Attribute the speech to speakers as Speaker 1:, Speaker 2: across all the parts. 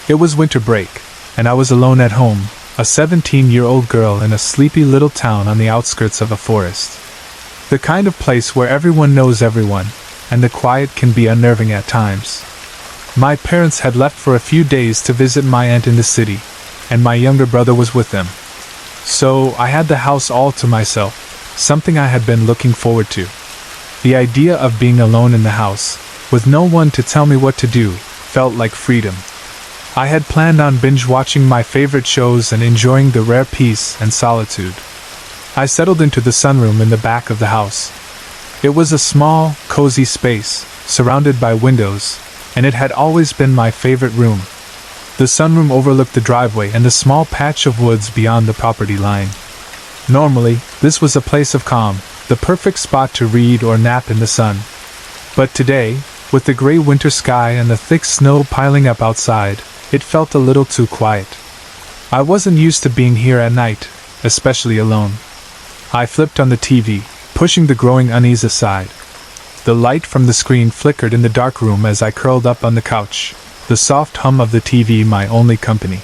Speaker 1: It was winter break, and I was alone at home, a 17-year-old girl in a sleepy little town on the outskirts of a forest. The kind of place where everyone knows everyone, and the quiet can be unnerving at times. My parents had left for a few days to visit my aunt in the city, and my younger brother was with them. So I had the house all to myself, something I had been looking forward to. The idea of being alone in the house, with no one to tell me what to do, felt like freedom. I had planned on binge-watching my favorite shows and enjoying the rare peace and solitude. I settled into the sunroom in the back of the house. It was a small, cozy space, surrounded by windows, and it had always been my favorite room. The sunroom overlooked the driveway and the small patch of woods beyond the property line. Normally, this was a place of calm, the perfect spot to read or nap in the sun. But today, with the gray winter sky and the thick snow piling up outside, it felt a little too quiet. I wasn't used to being here at night, especially alone. I flipped on the TV, pushing the growing unease aside. The light from the screen flickered in the dark room as I curled up on the couch, the soft hum of the TV my only company.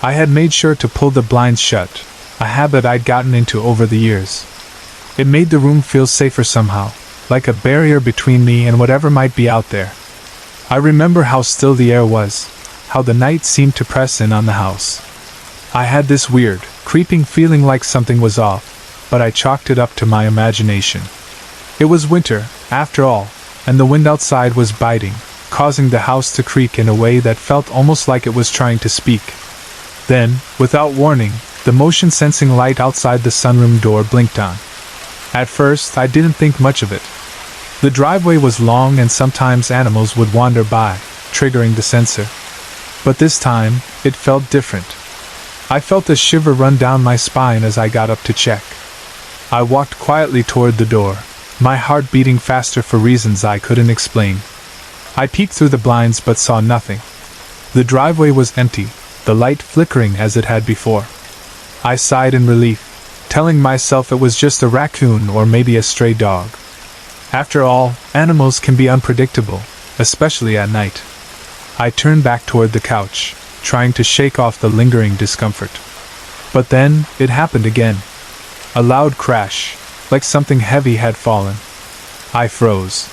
Speaker 1: I had made sure to pull the blinds shut, a habit I'd gotten into over the years. It made the room feel safer somehow, like a barrier between me and whatever might be out there. I remember how still the air was, how the night seemed to press in on the house. I had this weird, creeping feeling like something was off, but I chalked it up to my imagination. It was winter, after all, and the wind outside was biting, causing the house to creak in a way that felt almost like it was trying to speak. Then, without warning, the motion-sensing light outside the sunroom door blinked on. At first, I didn't think much of it. The driveway was long and sometimes animals would wander by, triggering the sensor. But this time, it felt different. I felt a shiver run down my spine as I got up to check. I walked quietly toward the door, my heart beating faster for reasons I couldn't explain. I peeked through the blinds but saw nothing. The driveway was empty, the light flickering as it had before. I sighed in relief, telling myself it was just a raccoon or maybe a stray dog. After all, animals can be unpredictable, especially at night. I turned back toward the couch, trying to shake off the lingering discomfort. But then, it happened again. A loud crash, like something heavy had fallen. I froze.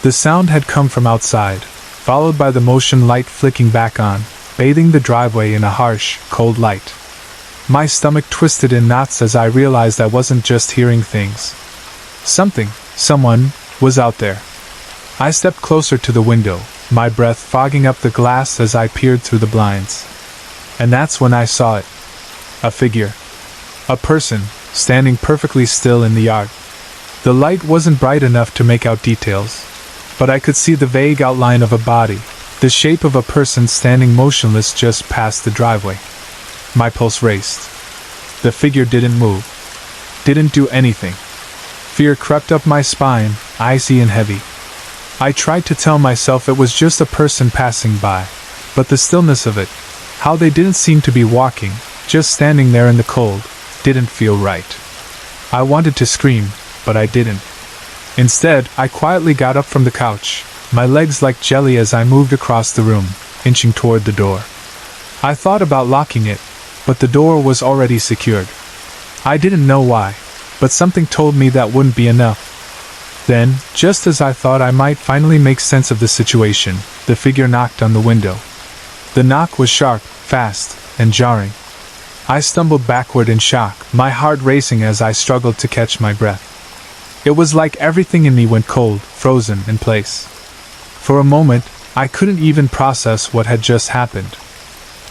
Speaker 1: The sound had come from outside, followed by the motion light flicking back on, bathing the driveway in a harsh, cold light. My stomach twisted in knots as I realized I wasn't just hearing things. Someone, was out there. I stepped closer to the window, my breath fogging up the glass as I peered through the blinds. And that's when I saw it. A figure. A person, standing perfectly still in the yard. The light wasn't bright enough to make out details, but I could see the vague outline of a body, the shape of a person standing motionless just past the driveway. My pulse raced. The figure didn't move. Didn't do anything. Fear crept up my spine, icy and heavy. I tried to tell myself it was just a person passing by, but the stillness of it, how they didn't seem to be walking, just standing there in the cold, didn't feel right. I wanted to scream, but I didn't. Instead, I quietly got up from the couch, my legs like jelly as I moved across the room, inching toward the door. I thought about locking it, but the door was already secured. I didn't know why, but something told me that wouldn't be enough. Then, just as I thought I might finally make sense of the situation, the figure knocked on the window. The knock was sharp, fast, and jarring. I stumbled backward in shock, my heart racing as I struggled to catch my breath. It was like everything in me went cold, frozen in place. For a moment, I couldn't even process what had just happened.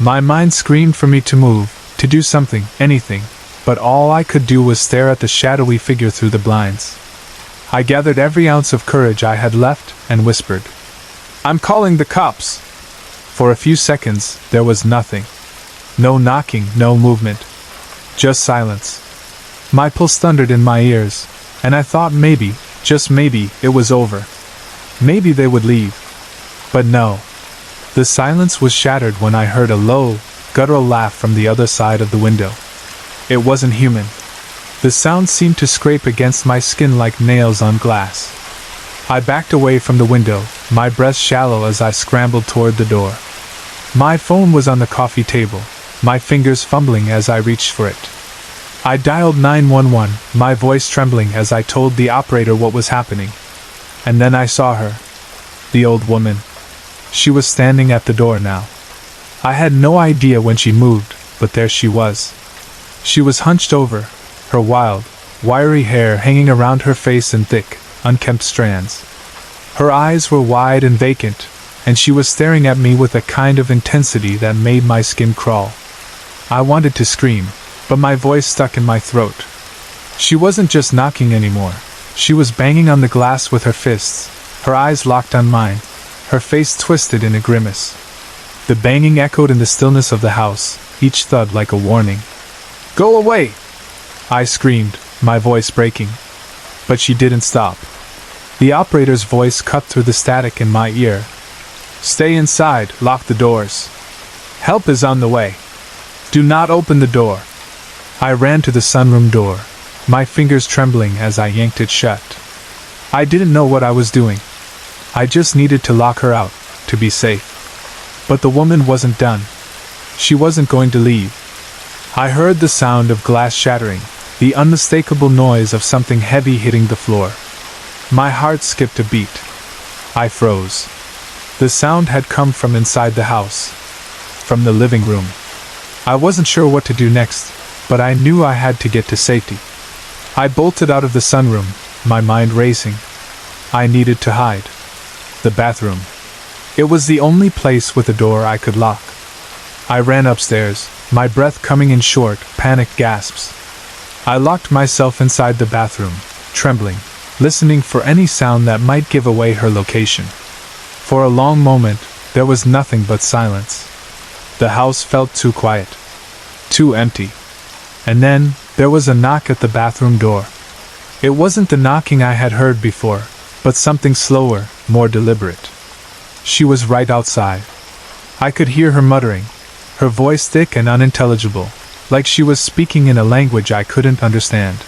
Speaker 1: My mind screamed for me to move, to do something, anything, but all I could do was stare at the shadowy figure through the blinds. I gathered every ounce of courage I had left and whispered, "I'm calling the cops!" For a few seconds, there was nothing. No knocking, no movement. Just silence. My pulse thundered in my ears, and I thought maybe, just maybe, it was over. Maybe they would leave. But no. The silence was shattered when I heard a low, guttural laugh from the other side of the window. It wasn't human. The sound seemed to scrape against my skin like nails on glass. I backed away from the window, my breath shallow as I scrambled toward the door. My phone was on the coffee table, my fingers fumbling as I reached for it. I dialed 911, my voice trembling as I told the operator what was happening. And then I saw her. The old woman. She was standing at the door now. I had no idea when she moved, but there she was. She was hunched over, her wild, wiry hair hanging around her face in thick, unkempt strands. Her eyes were wide and vacant, and she was staring at me with a kind of intensity that made my skin crawl. I wanted to scream, but my voice stuck in my throat. She wasn't just knocking anymore. She was banging on the glass with her fists, her eyes locked on mine, her face twisted in a grimace. The banging echoed in the stillness of the house, each thud like a warning. "Go away!" I screamed, my voice breaking. But she didn't stop. The operator's voice cut through the static in my ear. "Stay inside, lock the doors. Help is on the way. Do not open the door." I ran to the sunroom door, my fingers trembling as I yanked it shut. I didn't know what I was doing. I just needed to lock her out, to be safe. But the woman wasn't done. She wasn't going to leave. I heard the sound of glass shattering, the unmistakable noise of something heavy hitting the floor. My heart skipped a beat. I froze. The sound had come from inside the house. From the living room. I wasn't sure what to do next, but I knew I had to get to safety. I bolted out of the sunroom, my mind racing. I needed to hide. The bathroom. It was the only place with a door I could lock. I ran upstairs, my breath coming in short, panicked gasps. I locked myself inside the bathroom, trembling, listening for any sound that might give away her location. For a long moment, there was nothing but silence. The house felt too quiet, too empty. And then, there was a knock at the bathroom door. It wasn't the knocking I had heard before, but something slower, more deliberate. She was right outside. I could hear her muttering, her voice thick and unintelligible, like she was speaking in a language I couldn't understand.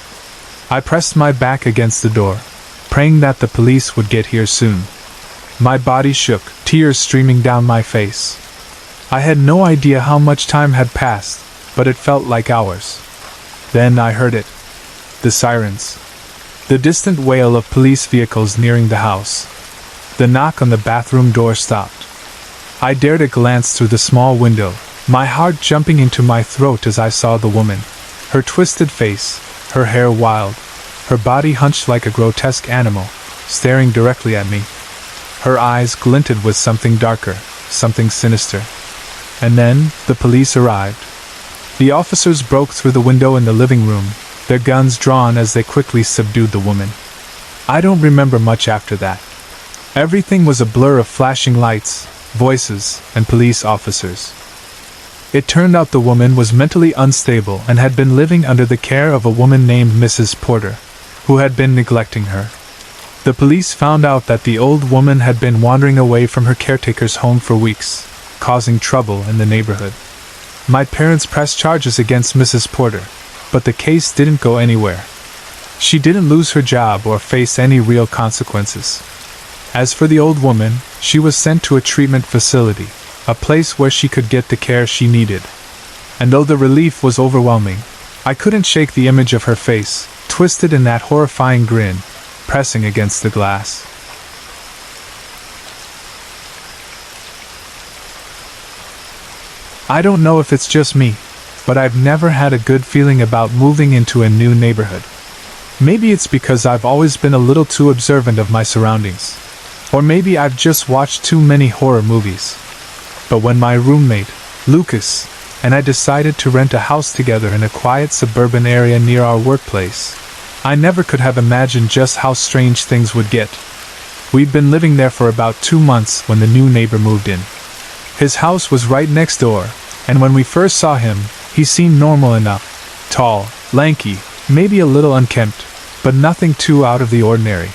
Speaker 1: I pressed my back against the door, praying that the police would get here soon. My body shook, tears streaming down my face. I had no idea how much time had passed, but it felt like hours. Then I heard it. The sirens. The distant wail of police vehicles nearing the house. The knock on the bathroom door stopped. I dared a glance through the small window, my heart jumping into my throat as I saw the woman. Her twisted face, her hair wild, her body hunched like a grotesque animal, staring directly at me. Her eyes glinted with something darker, something sinister. And then, the police arrived. The officers broke through the window in the living room, their guns drawn as they quickly subdued the woman. I don't remember much after that. Everything was a blur of flashing lights, voices, and police officers. It turned out the woman was mentally unstable and had been living under the care of a woman named Mrs. Porter, who had been neglecting her. The police found out that the old woman had been wandering away from her caretaker's home for weeks, causing trouble in the neighborhood. My parents pressed charges against Mrs. Porter, but the case didn't go anywhere. She didn't lose her job or face any real consequences. As for the old woman, she was sent to a treatment facility, a place where she could get the care she needed. And though the relief was overwhelming, I couldn't shake the image of her face, twisted in that horrifying grin, pressing against the glass. I don't know if it's just me, but I've never had a good feeling about moving into a new neighborhood. Maybe it's because I've always been a little too observant of my surroundings. Or maybe I've just watched too many horror movies. But when my roommate, Lucas, and I decided to rent a house together in a quiet suburban area near our workplace, I never could have imagined just how strange things would get. We'd been living there for about 2 months when the new neighbor moved in. His house was right next door, and when we first saw him, he seemed normal enough. Tall, lanky, maybe a little unkempt, but nothing too out of the ordinary.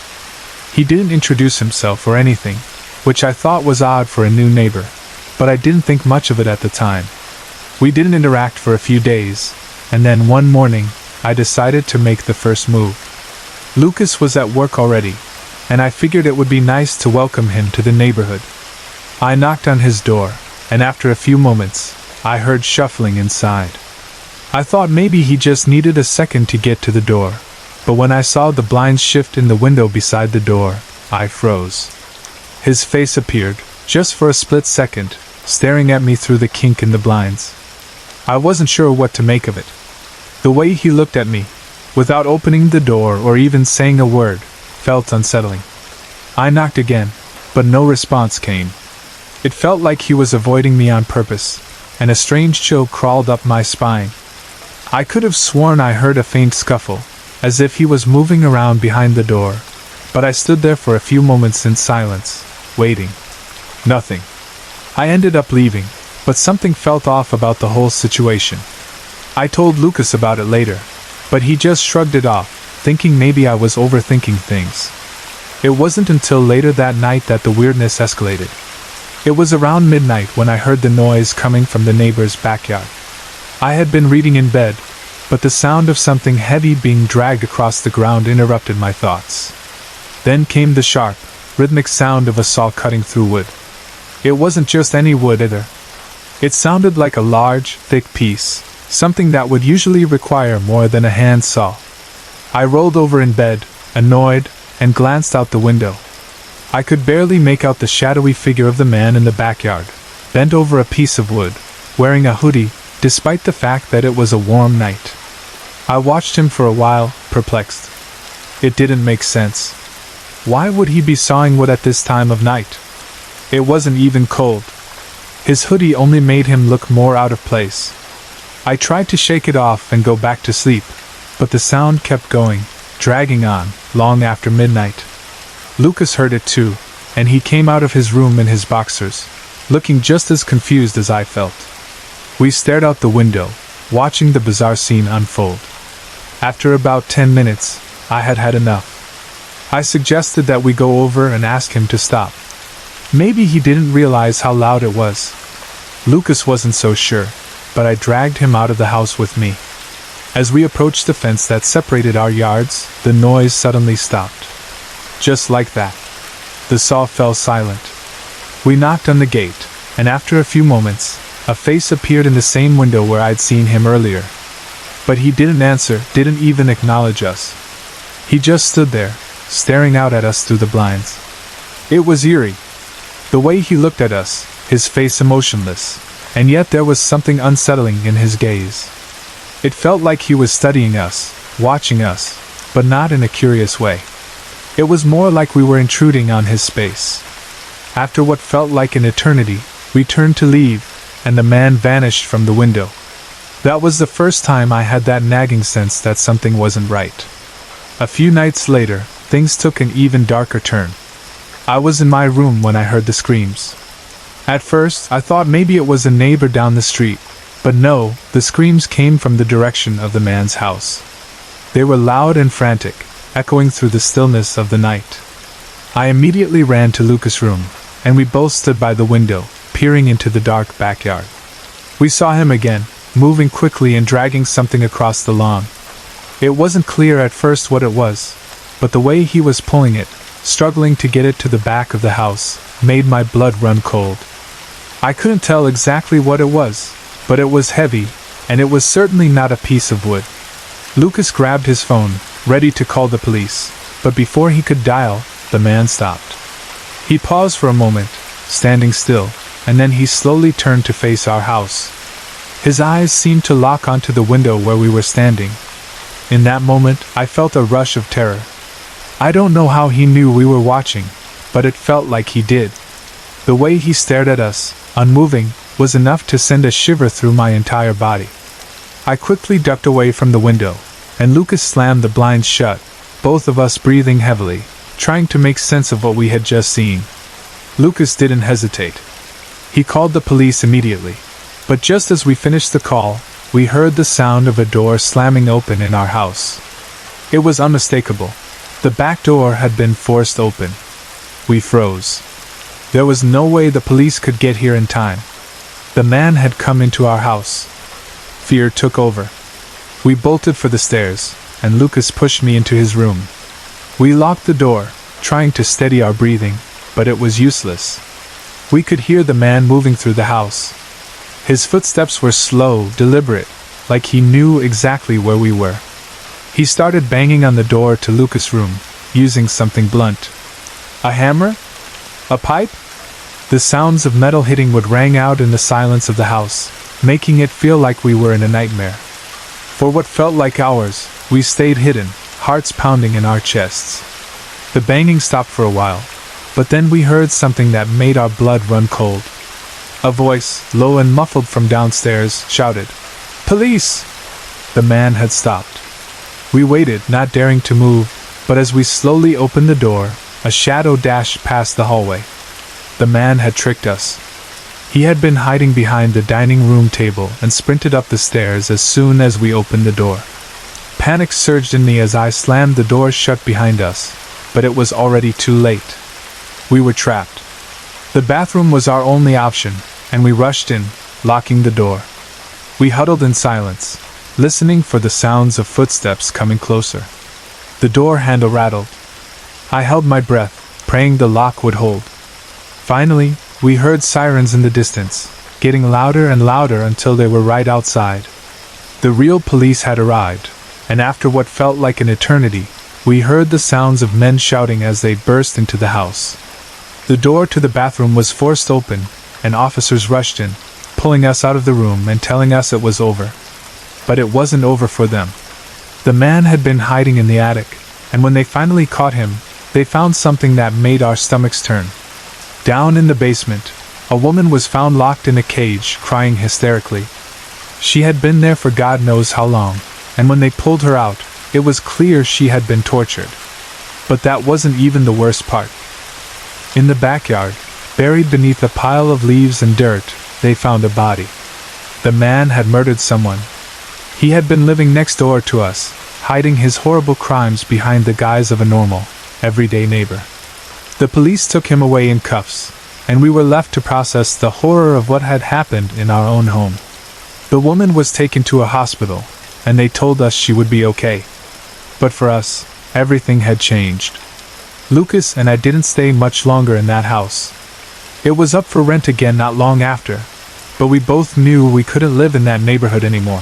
Speaker 1: He didn't introduce himself or anything, which I thought was odd for a new neighbor, but I didn't think much of it at the time. We didn't interact for a few days, and then one morning, I decided to make the first move. Lucas was at work already, and I figured it would be nice to welcome him to the neighborhood. I knocked on his door, and after a few moments, I heard shuffling inside. I thought maybe he just needed a second to get to the door, but when I saw the blinds shift in the window beside the door, I froze. His face appeared, just for a split second, staring at me through the kink in the blinds. I wasn't sure what to make of it. The way he looked at me, without opening the door or even saying a word, felt unsettling. I knocked again, but no response came. It felt like he was avoiding me on purpose, and a strange chill crawled up my spine. I could have sworn I heard a faint scuffle, as if he was moving around behind the door, but I stood there for a few moments in silence, waiting. Nothing. I ended up leaving, but something felt off about the whole situation. I told Lucas about it later, but he just shrugged it off, thinking maybe I was overthinking things. It wasn't until later that night that the weirdness escalated. It was around midnight when I heard the noise coming from the neighbor's backyard. I had been reading in bed, but the sound of something heavy being dragged across the ground interrupted my thoughts. Then came the sharp, rhythmic sound of a saw cutting through wood. It wasn't just any wood either. It sounded like a large, thick piece, something that would usually require more than a hand saw. I rolled over in bed, annoyed, and glanced out the window. I could barely make out the shadowy figure of the man in the backyard, bent over a piece of wood, wearing a hoodie, despite the fact that it was a warm night. I watched him for a while, perplexed. It didn't make sense. Why would he be sawing wood at this time of night? It wasn't even cold. His hoodie only made him look more out of place. I tried to shake it off and go back to sleep, but the sound kept going, dragging on, long after midnight. Lucas heard it too, and he came out of his room in his boxers, looking just as confused as I felt. We stared out the window, watching the bizarre scene unfold. After about 10 minutes, I had had enough. I suggested that we go over and ask him to stop. Maybe he didn't realize how loud it was. Lucas wasn't so sure, but I dragged him out of the house with me. As we approached the fence that separated our yards, the noise suddenly stopped. Just like that. The saw fell silent. We knocked on the gate, and after a few moments, a face appeared in the same window where I'd seen him earlier. But he didn't answer, didn't even acknowledge us. He just stood there, staring out at us through the blinds. It was eerie. The way he looked at us, his face emotionless, and yet there was something unsettling in his gaze. It felt like he was studying us, watching us, but not in a curious way. It was more like we were intruding on his space. After what felt like an eternity, we turned to leave, and the man vanished from the window. That was the first time I had that nagging sense that something wasn't right. A few nights later, things took an even darker turn. I was in my room when I heard the screams. At first, I thought maybe it was a neighbor down the street, but no, the screams came from the direction of the man's house. They were loud and frantic, echoing through the stillness of the night. I immediately ran to Lucas' room, and we both stood by the window, peering into the dark backyard. We saw him again, moving quickly and dragging something across the lawn. It wasn't clear at first what it was, but the way he was pulling it, struggling to get it to the back of the house, made my blood run cold. I couldn't tell exactly what it was, but it was heavy, and it was certainly not a piece of wood. Lucas grabbed his phone, ready to call the police, but before he could dial, the man stopped. He paused for a moment, standing still, and then he slowly turned to face our house. His eyes seemed to lock onto the window where we were standing. In that moment, I felt a rush of terror. I don't know how he knew we were watching, but it felt like he did. The way he stared at us, unmoving, was enough to send a shiver through my entire body. I quickly ducked away from the window, and Lucas slammed the blinds shut, both of us breathing heavily, trying to make sense of what we had just seen. Lucas didn't hesitate. He called the police immediately, but just as we finished the call, we heard the sound of a door slamming open in our house. It was unmistakable. The back door had been forced open. We froze. There was no way the police could get here in time. The man had come into our house. Fear took over. We bolted for the stairs, and Lucas pushed me into his room. We locked the door, trying to steady our breathing, but it was useless. We could hear the man moving through the house. His footsteps were slow, deliberate, like he knew exactly where we were. He started banging on the door to Lucas' room, using something blunt. A hammer? A pipe? The sounds of metal hitting would ring out in the silence of the house, making it feel like we were in a nightmare. For what felt like hours, we stayed hidden, hearts pounding in our chests. The banging stopped for a while, but then we heard something that made our blood run cold. A voice, low and muffled from downstairs, shouted, "Police!" The man had stopped. We waited, not daring to move, but as we slowly opened the door, a shadow dashed past the hallway. The man had tricked us. He had been hiding behind the dining room table and sprinted up the stairs as soon as we opened the door. Panic surged in me as I slammed the door shut behind us, but it was already too late. We were trapped. The bathroom was our only option, and we rushed in, locking the door. We huddled in silence, listening for the sounds of footsteps coming closer. The door handle rattled. I held my breath, praying the lock would hold. Finally, we heard sirens in the distance, getting louder and louder until they were right outside. The real police had arrived, and after what felt like an eternity, we heard the sounds of men shouting as they burst into the house. The door to the bathroom was forced open, and officers rushed in, pulling us out of the room and telling us it was over. But it wasn't over for them. The man had been hiding in the attic, and when they finally caught him, they found something that made our stomachs turn. Down in the basement, a woman was found locked in a cage, crying hysterically. She had been there for God knows how long, and when they pulled her out, it was clear she had been tortured. But that wasn't even the worst part. In the backyard, buried beneath a pile of leaves and dirt, they found a body. The man had murdered someone. He had been living next door to us, hiding his horrible crimes behind the guise of a normal, everyday neighbor. The police took him away in cuffs, and we were left to process the horror of what had happened in our own home. The woman was taken to a hospital, and they told us she would be okay. But for us, everything had changed. Lucas and I didn't stay much longer in that house. It was up for rent again not long after, but we both knew we couldn't live in that neighborhood anymore.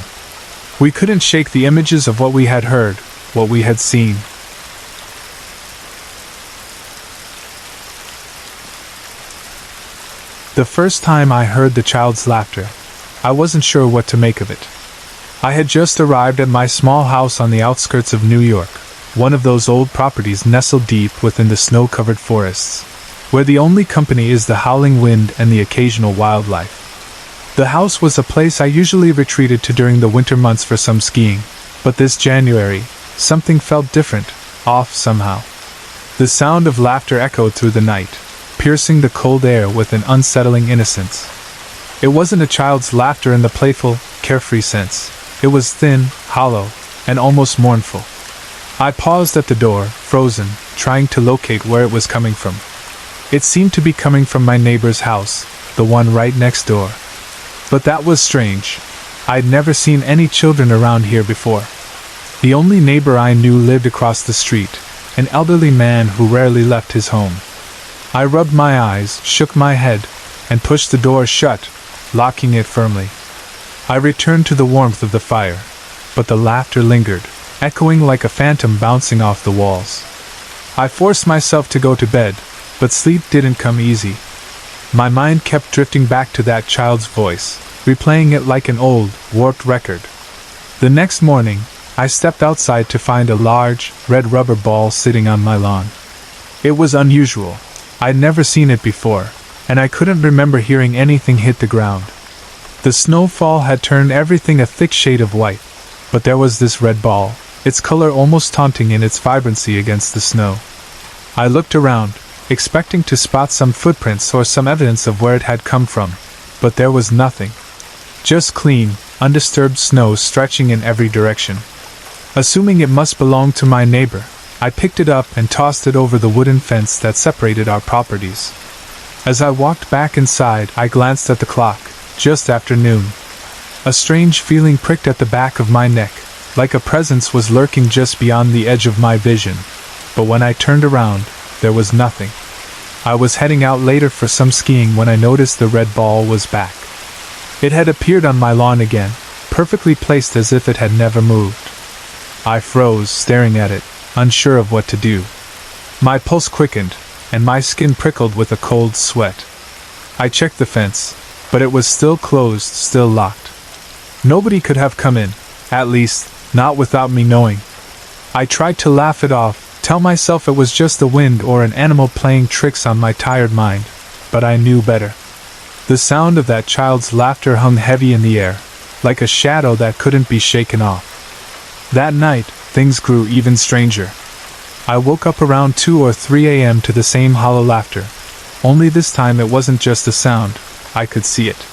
Speaker 1: We couldn't shake the images of what we had heard, what we had seen. The first time I heard the child's laughter, I wasn't sure what to make of it. I had just arrived at my small house on the outskirts of New York, one of those old properties nestled deep within the snow-covered forests, where the only company is the howling wind and the occasional wildlife. The house was a place I usually retreated to during the winter months for some skiing, but this January, something felt different, off somehow. The sound of laughter echoed through the night, piercing the cold air with an unsettling innocence. It wasn't a child's laughter in the playful, carefree sense. It was thin, hollow, and almost mournful. I paused at the door, frozen, trying to locate where it was coming from. It seemed to be coming from my neighbor's house, the one right next door. But that was strange. I'd never seen any children around here before. The only neighbor I knew lived across the street, an elderly man who rarely left his home. I rubbed my eyes, shook my head, and pushed the door shut, locking it firmly. I returned to the warmth of the fire, but the laughter lingered, echoing like a phantom bouncing off the walls. I forced myself to go to bed, but sleep didn't come easy. My mind kept drifting back to that child's voice, replaying it like an old, warped record. The next morning, I stepped outside to find a large, red rubber ball sitting on my lawn. It was unusual. I'd never seen it before, and I couldn't remember hearing anything hit the ground. The snowfall had turned everything a thick shade of white, but there was this red ball, its color almost taunting in its vibrancy against the snow. I looked around, expecting to spot some footprints or some evidence of where it had come from, but there was nothing. Just clean, undisturbed snow stretching in every direction. Assuming it must belong to my neighbor, I picked it up and tossed it over the wooden fence that separated our properties. As I walked back inside, I glanced at the clock, just after noon. A strange feeling pricked at the back of my neck, like a presence was lurking just beyond the edge of my vision. But when I turned around, there was nothing. I was heading out later for some skiing when I noticed the red ball was back. It had appeared on my lawn again, perfectly placed as if it had never moved. I froze, staring at it, unsure of what to do. My pulse quickened, and my skin prickled with a cold sweat. I checked the fence, but it was still closed, still locked. Nobody could have come in, at least, not without me knowing. I tried to laugh it off, tell myself it was just the wind or an animal playing tricks on my tired mind, but I knew better. The sound of that child's laughter hung heavy in the air, like a shadow that couldn't be shaken off. That night, things grew even stranger. I woke up around 2 or 3 a.m. to the same hollow laughter, only this time it wasn't just a sound, I could see it.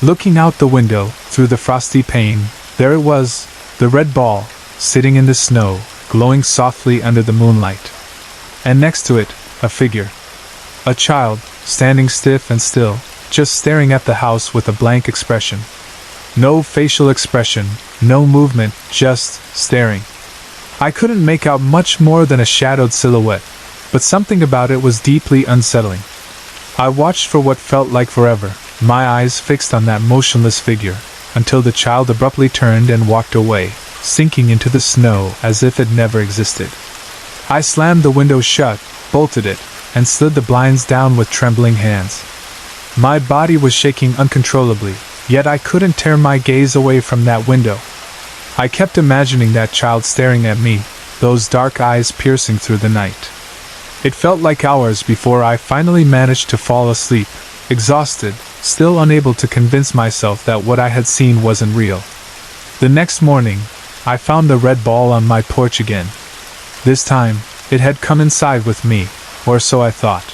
Speaker 1: Looking out the window, through the frosty pane, there it was, the red ball, sitting in the snow, glowing softly under the moonlight. And next to it, a figure. A child, standing stiff and still, just staring at the house with a blank expression. No facial expression, no movement, just staring. I couldn't make out much more than a shadowed silhouette, but something about it was deeply unsettling. I watched for what felt like forever, my eyes fixed on that motionless figure, until the child abruptly turned and walked away, sinking into the snow as if it never existed. I slammed the window shut, bolted it, and slid the blinds down with trembling hands. My body was shaking uncontrollably, yet I couldn't tear my gaze away from that window. I kept imagining that child staring at me, those dark eyes piercing through the night. It felt like hours before I finally managed to fall asleep, exhausted, still unable to convince myself that what I had seen wasn't real. The next morning, I found the red ball on my porch again. This time, it had come inside with me, or so I thought.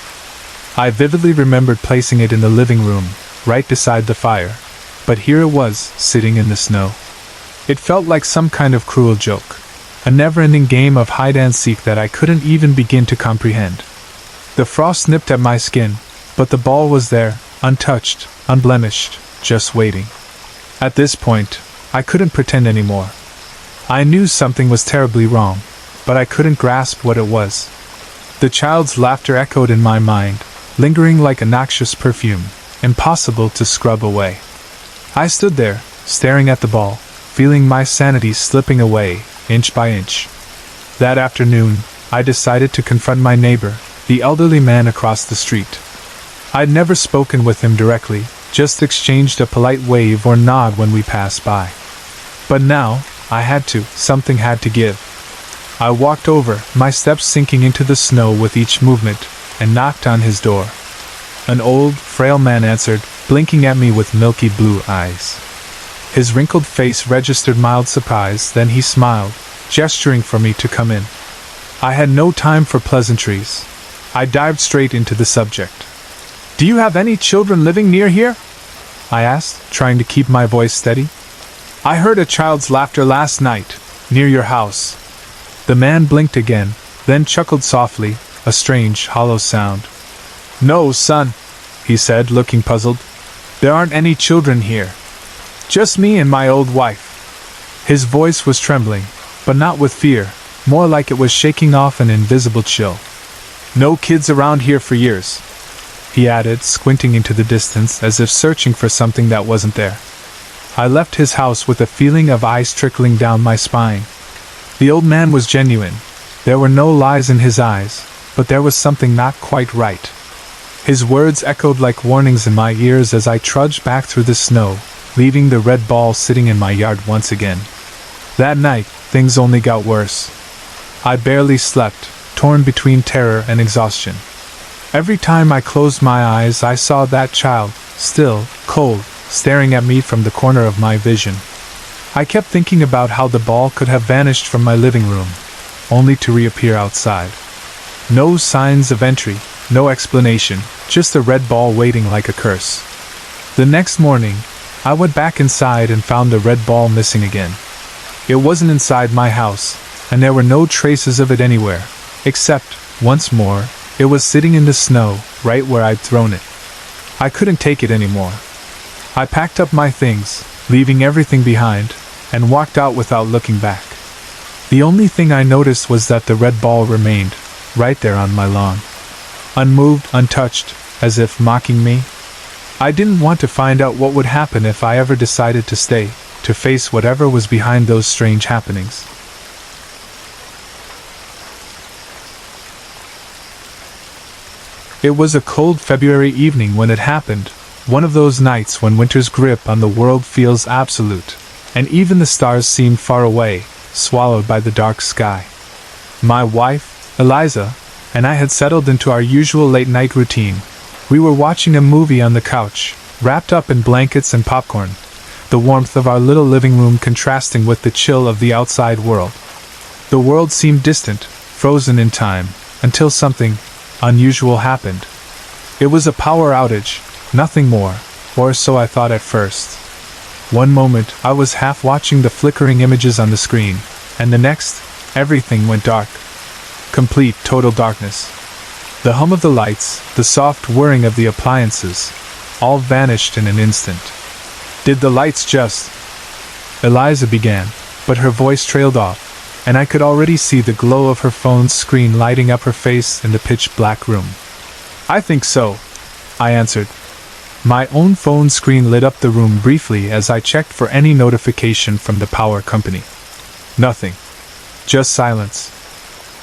Speaker 1: I vividly remembered placing it in the living room, right beside the fire, but here it was, sitting in the snow. It felt like some kind of cruel joke, a never-ending game of hide-and-seek that I couldn't even begin to comprehend. The frost nipped at my skin, but the ball was there, untouched, unblemished, just waiting. At this point, I couldn't pretend anymore. I knew something was terribly wrong, but I couldn't grasp what it was. The child's laughter echoed in my mind, lingering like a noxious perfume, impossible to scrub away. I stood there, staring at the ball, feeling my sanity slipping away, inch by inch. That afternoon, I decided to confront my neighbor, the elderly man across the street. I'd never spoken with him directly, just exchanged a polite wave or nod when we passed by. But now, I had to, something had to give. I walked over, my steps sinking into the snow with each movement, and knocked on his door. An old, frail man answered, blinking at me with milky blue eyes. His wrinkled face registered mild surprise, then he smiled, gesturing for me to come in. I had no time for pleasantries. I dived straight into the subject. "Do you have any children living near here?" I asked, trying to keep my voice steady. "I heard a child's laughter last night, near your house." The man blinked again, then chuckled softly, a strange, hollow sound. "No, son," he said, looking puzzled. "There aren't any children here. Just me and my old wife." His voice was trembling, but not with fear, more like it was shaking off an invisible chill. "No kids around here for years," he added, squinting into the distance as if searching for something that wasn't there. I left his house with a feeling of ice trickling down my spine. The old man was genuine. There were no lies in his eyes, but there was something not quite right. His words echoed like warnings in my ears as I trudged back through the snow, leaving the red ball sitting in my yard once again. That night, things only got worse. I barely slept, torn between terror and exhaustion. Every time I closed my eyes, I saw that child, still, cold, staring at me from the corner of my vision. I kept thinking about how the ball could have vanished from my living room, only to reappear outside. No signs of entry, no explanation, just a red ball waiting like a curse. The next morning, I went back inside and found the red ball missing again. It wasn't inside my house, and there were no traces of it anywhere, except, once more, it was sitting in the snow, right where I'd thrown it. I couldn't take it anymore. I packed up my things, leaving everything behind, and walked out without looking back. The only thing I noticed was that the red ball remained, right there on my lawn. unmoved, untouched, as if mocking me. I didn't want to find out what would happen if I ever decided to stay, to face whatever was behind those strange happenings. It was a cold February evening when it happened, one of those nights when winter's grip on the world feels absolute, and even the stars seem far away, swallowed by the dark sky. My wife, Eliza, and I had settled into our usual late-night routine. We were watching a movie on the couch, wrapped up in blankets and popcorn, the warmth of our little living room contrasting with the chill of the outside world. The world seemed distant, frozen in time, until something unusual happened. It was a power outage, nothing more, or so I thought at first. One moment I was half watching the flickering images on the screen, and the next, everything went dark. Complete, total darkness. The hum of the lights, the soft whirring of the appliances, all vanished in an instant. Did the lights just... Eliza began, but her voice trailed off, and I could already see the glow of her phone's screen lighting up her face in the pitch-black room. I think so, I answered. My own phone screen lit up the room briefly as I checked for any notification from the power company. Nothing. Just silence.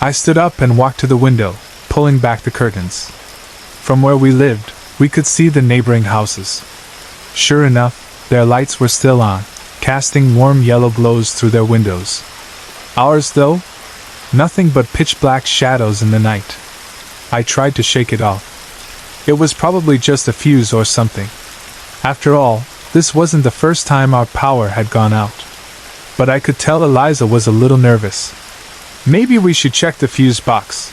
Speaker 1: I stood up and walked to the window, pulling back the curtains. From where we lived, we could see the neighboring houses. Sure enough, their lights were still on, casting warm yellow glows through their windows. Ours, though? Nothing but pitch-black shadows in the night. I tried to shake it off. It was probably just a fuse or something. After all, this wasn't the first time our power had gone out. But I could tell Eliza was a little nervous. Maybe we should check the fuse box,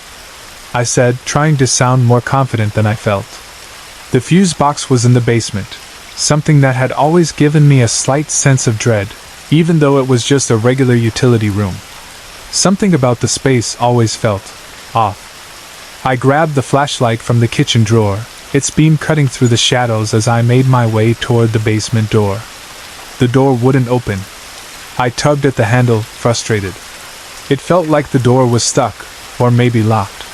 Speaker 1: I said, trying to sound more confident than I felt. The fuse box was in the basement, something that had always given me a slight sense of dread, even though it was just a regular utility room. Something about the space always felt off. I grabbed the flashlight from the kitchen drawer, its beam cutting through the shadows as I made my way toward the basement door. The door wouldn't open. I tugged at the handle, frustrated. It felt like the door was stuck, or maybe locked.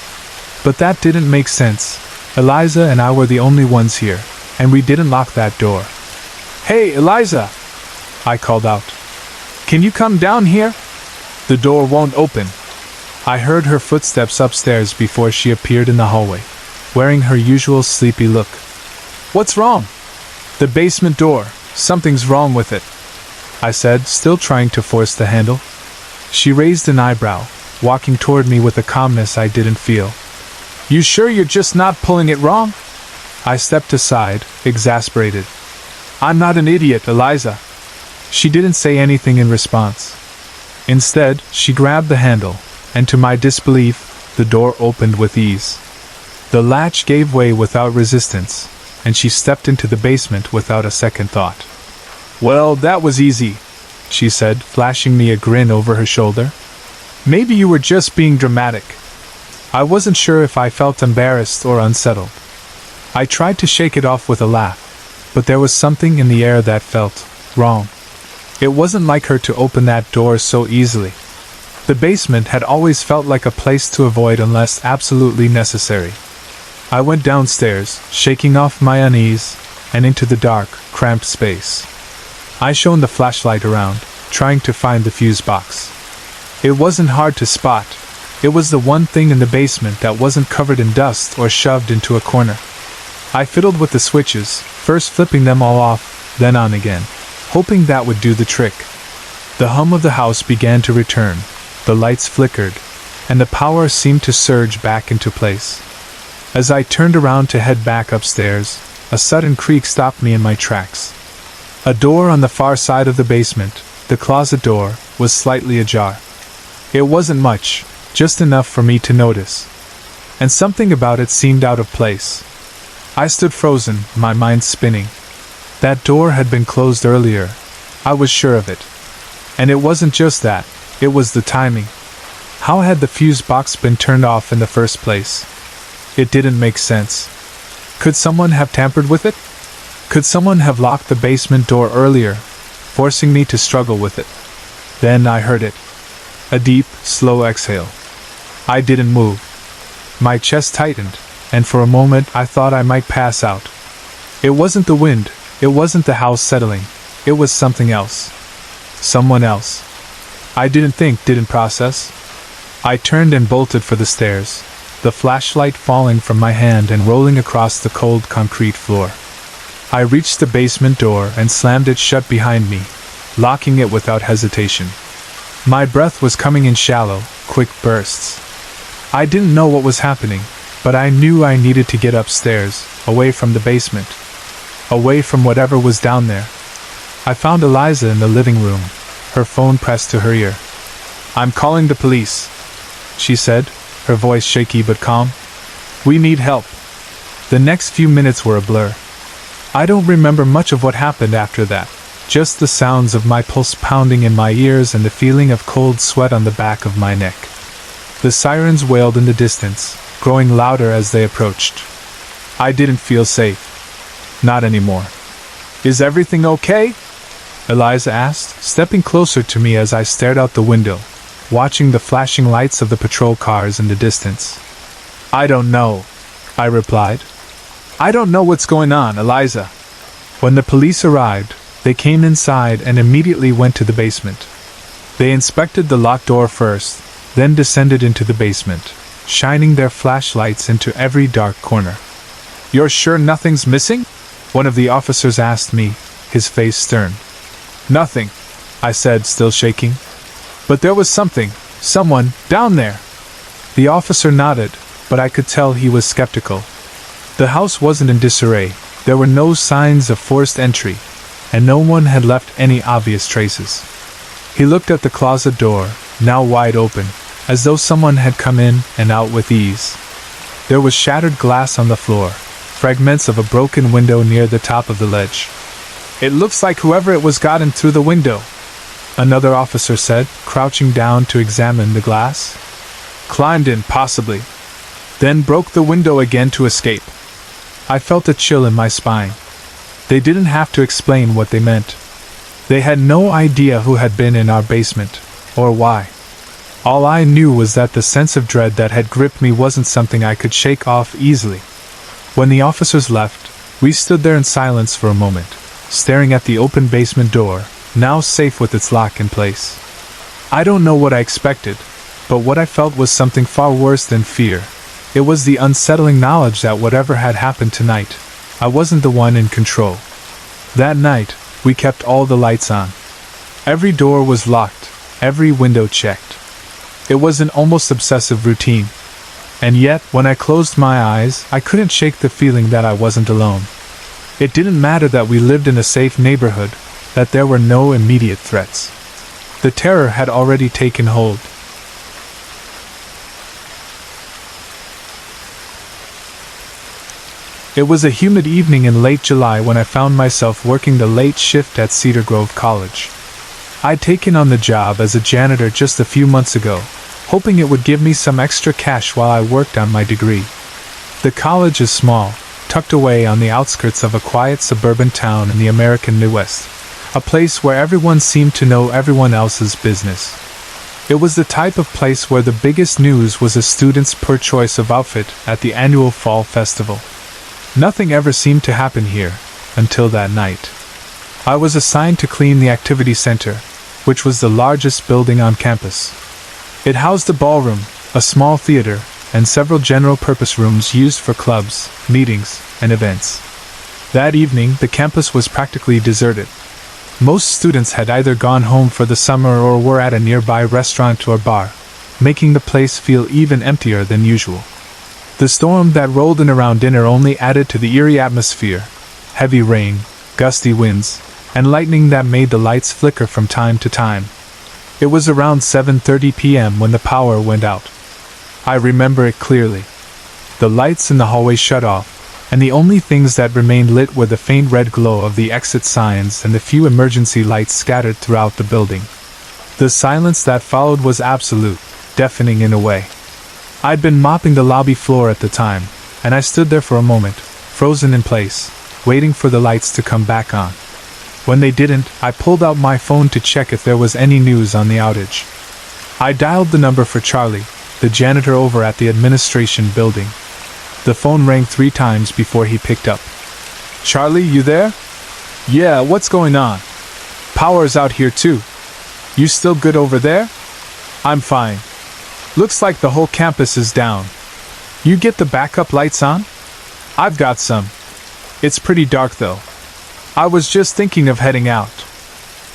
Speaker 1: But that didn't make sense. Eliza and I were the only ones here, and we didn't lock that door. "Hey, Eliza!" I called out. "Can you come down here? The door won't open." I heard her footsteps upstairs before she appeared in the hallway, wearing her usual sleepy look. "What's wrong?" "The basement door. Something's wrong with it," I said, still trying to force the handle. She raised an eyebrow, walking toward me with a calmness I didn't feel. "You sure you're just not pulling it wrong?" I stepped aside, exasperated. "I'm not an idiot, Eliza." She didn't say anything in response. Instead, she grabbed the handle, and to my disbelief, the door opened with ease. The latch gave way without resistance, and she stepped into the basement without a second thought. "Well, that was easy," she said, flashing me a grin over her shoulder. "Maybe you were just being dramatic." I wasn't sure if I felt embarrassed or unsettled. I tried to shake it off with a laugh, but there was something in the air that felt wrong. It wasn't like her to open that door so easily. The basement had always felt like a place to avoid unless absolutely necessary. I went downstairs, shaking off my unease, and into the dark, cramped space. I shone the flashlight around, trying to find the fuse box. It wasn't hard to spot. It was the one thing in the basement that wasn't covered in dust or shoved into a corner. I fiddled with the switches, first flipping them all off, then on again, hoping that would do the trick. The hum of the house began to return, the lights flickered, and the power seemed to surge back into place. As I turned around to head back upstairs, a sudden creak stopped me in my tracks. A door on the far side of the basement, the closet door, was slightly ajar. It wasn't much, just enough for me to notice. And something about it seemed out of place. I stood frozen, my mind spinning. That door had been closed earlier. I was sure of it. And it wasn't just that, it was the timing. How had the fuse box been turned off in the first place? It didn't make sense. Could someone have tampered with it? Could someone have locked the basement door earlier, forcing me to struggle with it? Then I heard it. A deep, slow exhale. I didn't move. My chest tightened, and for a moment I thought I might pass out. It wasn't the wind, it wasn't the house settling, it was something else. Someone else. I didn't process. I turned and bolted for the stairs, the flashlight falling from my hand and rolling across the cold concrete floor. I reached the basement door and slammed it shut behind me, locking it without hesitation. My breath was coming in shallow, quick bursts. I didn't know what was happening, but I knew I needed to get upstairs, away from the basement, away from whatever was down there. I found Eliza in the living room, her phone pressed to her ear. "I'm calling the police," she said, her voice shaky but calm. "We need help." The next few minutes were a blur. I don't remember much of what happened after that, just the sounds of my pulse pounding in my ears and the feeling of cold sweat on the back of my neck. The sirens wailed in the distance, growing louder as they approached. I didn't feel safe. Not anymore. "Is everything okay?" Eliza asked, stepping closer to me as I stared out the window, watching the flashing lights of the patrol cars in the distance. "I don't know," I replied. "I don't know what's going on, Eliza." When the police arrived, they came inside and immediately went to the basement. They inspected the locked door first, then descended into the basement, shining their flashlights into every dark corner. "You're sure nothing's missing?" one of the officers asked me, his face stern. "Nothing," I said, still shaking. "But there was someone, down there." The officer nodded, but I could tell he was skeptical. The house wasn't in disarray, there were no signs of forced entry, and no one had left any obvious traces. He looked at the closet door, now wide open, as though someone had come in and out with ease. There was shattered glass on the floor, fragments of a broken window near the top of the ledge. "It looks like whoever it was got in through the window," another officer said, crouching down to examine the glass. "Climbed in, possibly. Then broke the window again to escape." I felt a chill in my spine. They didn't have to explain what they meant. They had no idea who had been in our basement, or why. All I knew was that the sense of dread that had gripped me wasn't something I could shake off easily. When the officers left, we stood there in silence for a moment, staring at the open basement door, now safe with its lock in place. I don't know what I expected, but what I felt was something far worse than fear. It was the unsettling knowledge that whatever had happened tonight, I wasn't the one in control. That night, we kept all the lights on. Every door was locked, every window checked. It was an almost obsessive routine. And yet, when I closed my eyes, I couldn't shake the feeling that I wasn't alone. It didn't matter that we lived in a safe neighborhood, that there were no immediate threats. The terror had already taken hold. It was a humid evening in late July when I found myself working the late shift at Cedar Grove College. I'd taken on the job as a janitor just a few months ago, hoping it would give me some extra cash while I worked on my degree. The college is small, tucked away on the outskirts of a quiet suburban town in the American Midwest, a place where everyone seemed to know everyone else's business. It was the type of place where the biggest news was a student's per choice of outfit at the annual fall festival. Nothing ever seemed to happen here, until that night. I was assigned to clean the activity center, which was the largest building on campus. It housed a ballroom, a small theater, and several general-purpose rooms used for clubs, meetings, and events. That evening, the campus was practically deserted. Most students had either gone home for the summer or were at a nearby restaurant or bar, making the place feel even emptier than usual. The storm that rolled in around dinner only added to the eerie atmosphere. Heavy rain, gusty winds, and lightning that made the lights flicker from time to time. It was around 7:30 p.m. when the power went out. I remember it clearly. The lights in the hallway shut off, and the only things that remained lit were the faint red glow of the exit signs and the few emergency lights scattered throughout the building. The silence that followed was absolute, deafening in a way. I'd been mopping the lobby floor at the time, and I stood there for a moment, frozen in place, waiting for the lights to come back on. When they didn't, I pulled out my phone to check if there was any news on the outage. I dialed the number for Charlie, the janitor over at the administration building. The phone rang 3 times before he picked up. "Charlie, you there?" "Yeah, what's going on?" "Power's out here too. You still good over there?" "I'm fine. Looks like the whole campus is down. You get the backup lights on?" "I've got some. It's pretty dark though. I was just thinking of heading out."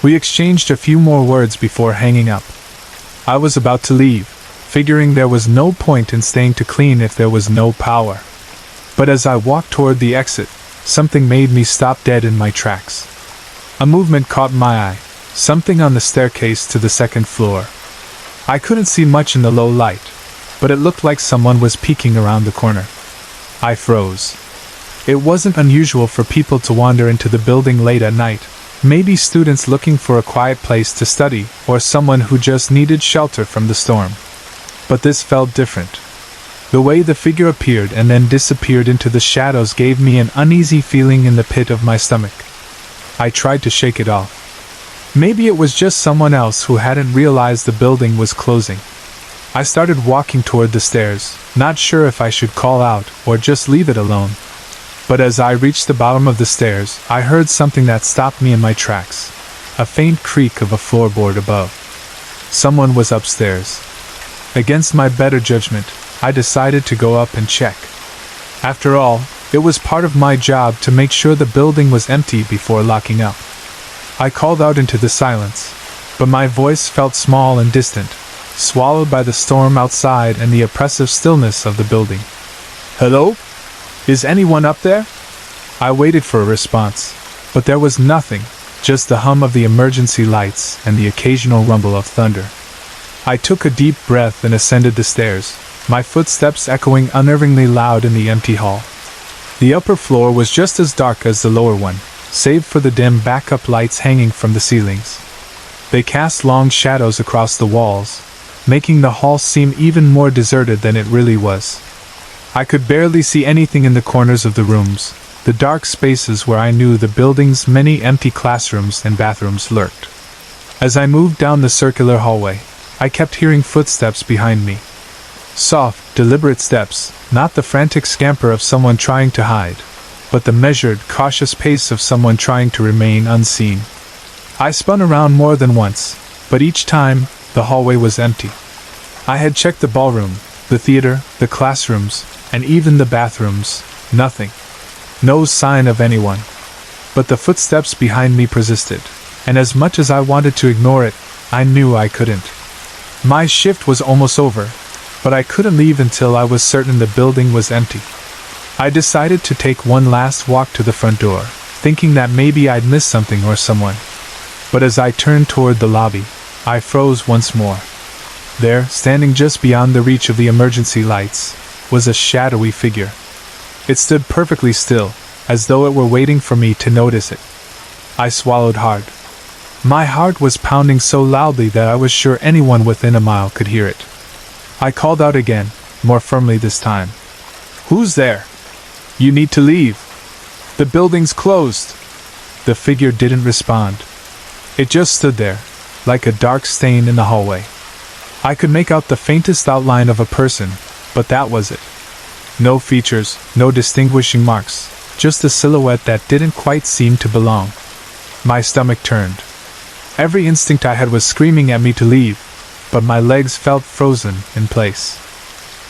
Speaker 1: We exchanged a few more words before hanging up. I was about to leave, figuring there was no point in staying to clean if there was no power. But as I walked toward the exit, something made me stop dead in my tracks. A movement caught my eye, something on the staircase to the second floor. I couldn't see much in the low light, but it looked like someone was peeking around the corner. I froze. It wasn't unusual for people to wander into the building late at night, maybe students looking for a quiet place to study, or someone who just needed shelter from the storm. But this felt different. The way the figure appeared and then disappeared into the shadows gave me an uneasy feeling in the pit of my stomach. I tried to shake it off. Maybe it was just someone else who hadn't realized the building was closing. I started walking toward the stairs, not sure if I should call out or just leave it alone. But as I reached the bottom of the stairs, I heard something that stopped me in my tracks. A faint creak of a floorboard above. Someone was upstairs. Against my better judgment, I decided to go up and check. After all, it was part of my job to make sure the building was empty before locking up. I called out into the silence, but my voice felt small and distant, swallowed by the storm outside and the oppressive stillness of the building. "Hello? Is anyone up there?" I waited for a response, but there was nothing, just the hum of the emergency lights and the occasional rumble of thunder. I took a deep breath and ascended the stairs, my footsteps echoing unnervingly loud in the empty hall. The upper floor was just as dark as the lower one, save for the dim backup lights hanging from the ceilings. They cast long shadows across the walls, making the hall seem even more deserted than it really was. I could barely see anything in the corners of the rooms, the dark spaces where I knew the building's many empty classrooms and bathrooms lurked. As I moved down the circular hallway, I kept hearing footsteps behind me. Soft, deliberate steps, not the frantic scamper of someone trying to hide, but the measured, cautious pace of someone trying to remain unseen. I spun around more than once, but each time, the hallway was empty. I had checked the ballroom, the theater, the classrooms, and even the bathrooms. Nothing. No sign of anyone. But the footsteps behind me persisted, and as much as I wanted to ignore it, I knew I couldn't. My shift was almost over, but I couldn't leave until I was certain the building was empty. I decided to take one last walk to the front door, thinking that maybe I'd missed something or someone. But as I turned toward the lobby, I froze once more. There, standing just beyond the reach of the emergency lights, was a shadowy figure. It stood perfectly still, as though it were waiting for me to notice it. I swallowed hard. My heart was pounding so loudly that I was sure anyone within a mile could hear it. I called out again, more firmly this time. "Who's there? You need to leave. The building's closed." The figure didn't respond. It just stood there, like a dark stain in the hallway. I could make out the faintest outline of a person, but that was it. No features, no distinguishing marks, just a silhouette that didn't quite seem to belong. My stomach turned. Every instinct I had was screaming at me to leave, but my legs felt frozen in place.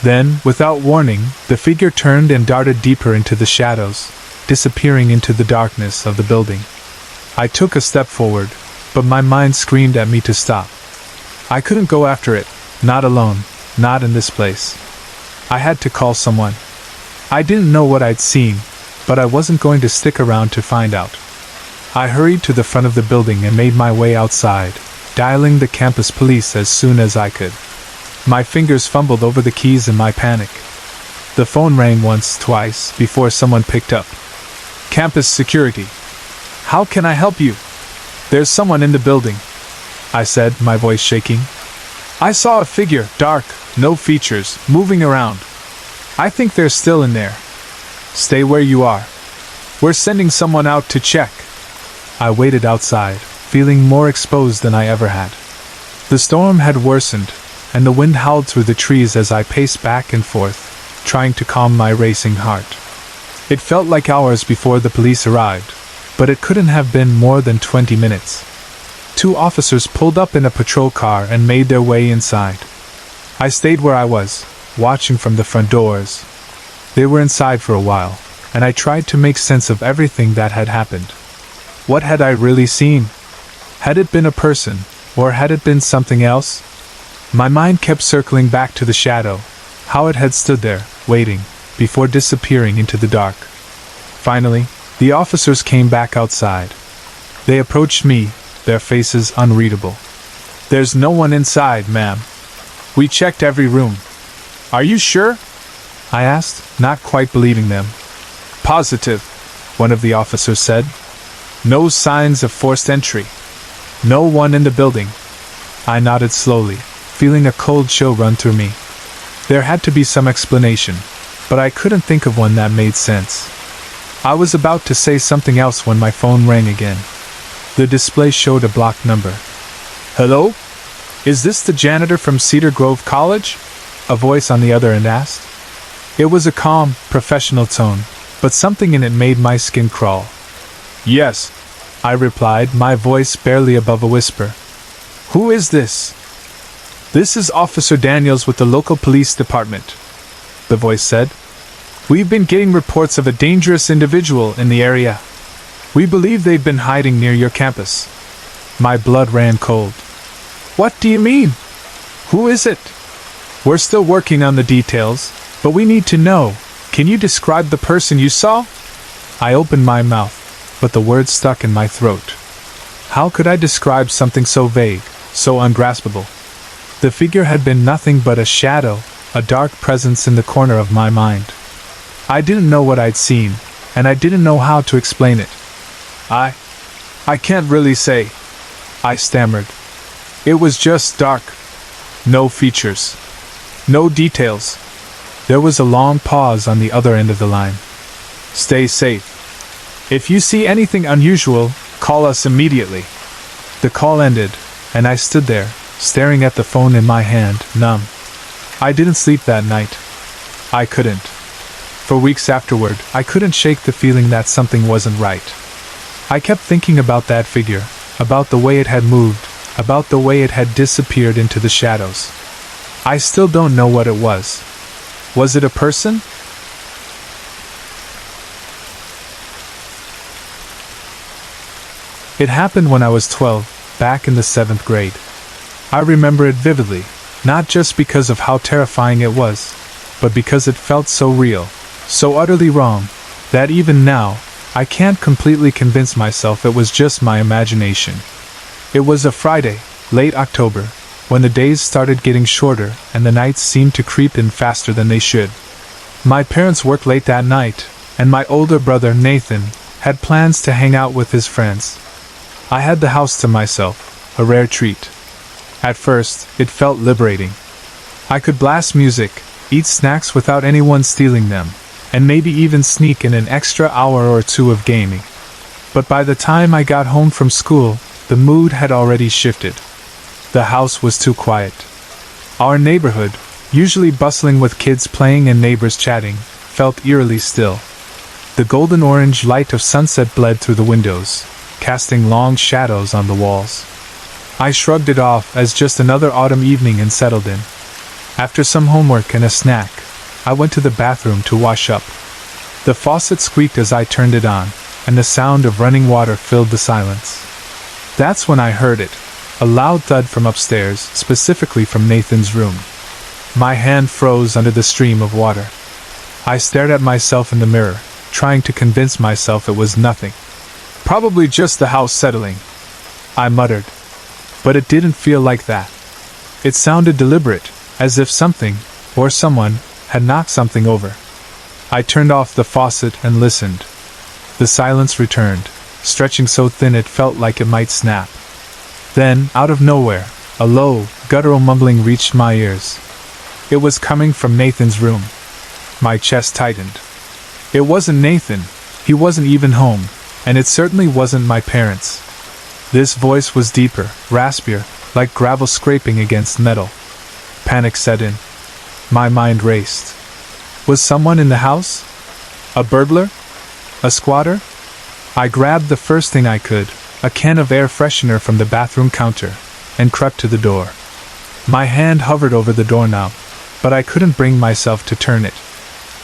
Speaker 1: Then, without warning, the figure turned and darted deeper into the shadows, disappearing into the darkness of the building. I took a step forward, but my mind screamed at me to stop. I couldn't go after it, not alone, not in this place. I had to call someone. I didn't know what I'd seen, but I wasn't going to stick around to find out. I hurried to the front of the building and made my way outside, dialing the campus police as soon as I could. My fingers fumbled over the keys in my panic. The phone rang once, twice, before someone picked up. "Campus security. How can I help you?" "There's someone in the building," I said, my voice shaking. "I saw a figure, dark, no features, moving around. I think they're still in there." "Stay where you are. We're sending someone out to check." I waited outside, feeling more exposed than I ever had. The storm had worsened, and the wind howled through the trees as I paced back and forth, trying to calm my racing heart. It felt like hours before the police arrived, but it couldn't have been more than 20 minutes. 2 officers pulled up in a patrol car and made their way inside. I stayed where I was, watching from the front doors. They were inside for a while, and I tried to make sense of everything that had happened. What had I really seen? Had it been a person, or had it been something else? My mind kept circling back to the shadow, how it had stood there, waiting, before disappearing into the dark. Finally, the officers came back outside. They approached me, their faces unreadable. "There's no one inside, ma'am. We checked every room." "Are you sure?" I asked, not quite believing them. "Positive," one of the officers said. "No signs of forced entry. No one in the building." I nodded slowly, feeling a cold chill run through me. There had to be some explanation, but I couldn't think of one that made sense. I was about to say something else when my phone rang again. The display showed a blocked number. "Hello? Is this the janitor from Cedar Grove College?" a voice on the other end asked. It was a calm, professional tone, but something in it made my skin crawl. "Yes," I replied, my voice barely above a whisper. "Who is this?" "This is Officer Daniels with the local police department," the voice said. "We've been getting reports of a dangerous individual in the area. We believe they've been hiding near your campus." My blood ran cold. "What do you mean? Who is it?" "We're still working on the details, but we need to know. Can you describe the person you saw?" I opened my mouth, but the words stuck in my throat. How could I describe something so vague, so ungraspable? The figure had been nothing but a shadow, a dark presence in the corner of my mind. I didn't know what I'd seen, and I didn't know how to explain it. I can't really say," I stammered. "It was just dark. No features. No details." There was a long pause on the other end of the line. "Stay safe. If you see anything unusual, call us immediately." The call ended, and I stood there, staring at the phone in my hand, numb. I didn't sleep that night. I couldn't. For weeks afterward, I couldn't shake the feeling that something wasn't right. I kept thinking about that figure, about the way it had moved, about the way it had disappeared into the shadows. I still don't know what it was. Was it a person? It happened when I was 12, back in the 7th grade. I remember it vividly, not just because of how terrifying it was, but because it felt so real, so utterly wrong, that even now, I can't completely convince myself it was just my imagination. It was a Friday, late October, when the days started getting shorter and the nights seemed to creep in faster than they should. My parents worked late that night, and my older brother, Nathan, had plans to hang out with his friends. I had the house to myself, a rare treat. At first, it felt liberating. I could blast music, eat snacks without anyone stealing them, and maybe even sneak in an extra hour or two of gaming. But by the time I got home from school, the mood had already shifted. The house was too quiet. Our neighborhood, usually bustling with kids playing and neighbors chatting, felt eerily still. The golden-orange light of sunset bled through the windows, casting long shadows on the walls. I shrugged it off as just another autumn evening and settled in. After some homework and a snack, I went to the bathroom to wash up. The faucet squeaked as I turned it on, and the sound of running water filled the silence. That's when I heard it, a loud thud from upstairs, specifically from Nathan's room. My hand froze under the stream of water. I stared at myself in the mirror, trying to convince myself it was nothing. "Probably just the house settling," I muttered. But it didn't feel like that. It sounded deliberate, as if something, or someone, had knocked something over. I turned off the faucet and listened. The silence returned, stretching so thin it felt like it might snap. Then, out of nowhere, a low, guttural mumbling reached my ears. It was coming from Nathan's room. My chest tightened. It wasn't Nathan, he wasn't even home, and it certainly wasn't my parents. This voice was deeper, raspier, like gravel scraping against metal. Panic set in. My mind raced. Was someone in the house? A burglar? A squatter? I grabbed the first thing I could, a can of air freshener from the bathroom counter, and crept to the door. My hand hovered over the doorknob, but I couldn't bring myself to turn it.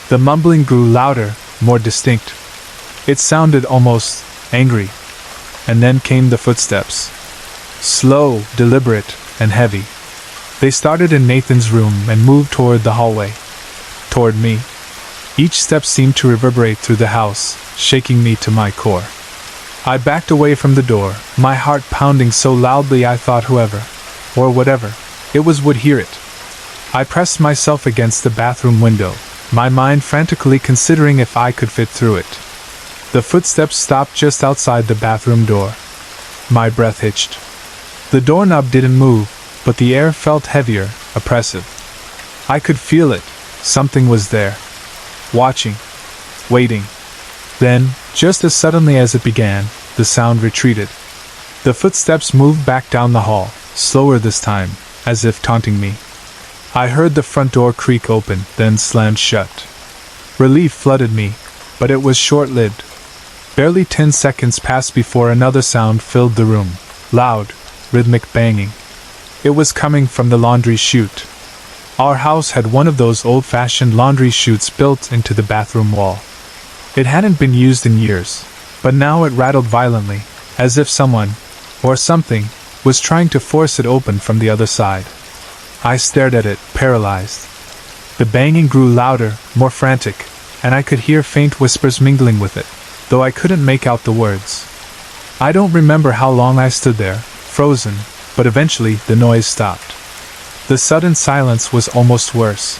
Speaker 1: The mumbling grew louder, more distinct. It sounded almost angry. And then came the footsteps. Slow, deliberate, and heavy. They started in Nathan's room and moved toward the hallway. Toward me. Each step seemed to reverberate through the house, shaking me to my core. I backed away from the door, my heart pounding so loudly I thought whoever, or whatever, it was would hear it. I pressed myself against the bathroom window, my mind frantically considering if I could fit through it. The footsteps stopped just outside the bathroom door. My breath hitched. The doorknob didn't move, but the air felt heavier, oppressive. I could feel it. Something was there. Watching. Waiting. Then, just as suddenly as it began, the sound retreated. The footsteps moved back down the hall, slower this time, as if taunting me. I heard the front door creak open, then slammed shut. Relief flooded me, but it was short-lived. Barely 10 seconds passed before another sound filled the room. Loud, rhythmic banging. It was coming from the laundry chute. Our house had one of those old-fashioned laundry chutes built into the bathroom wall. It hadn't been used in years, but now it rattled violently, as if someone, or something, was trying to force it open from the other side. I stared at it, paralyzed. The banging grew louder, more frantic, and I could hear faint whispers mingling with it, though I couldn't make out the words. I don't remember how long I stood there, frozen, but eventually the noise stopped. The sudden silence was almost worse.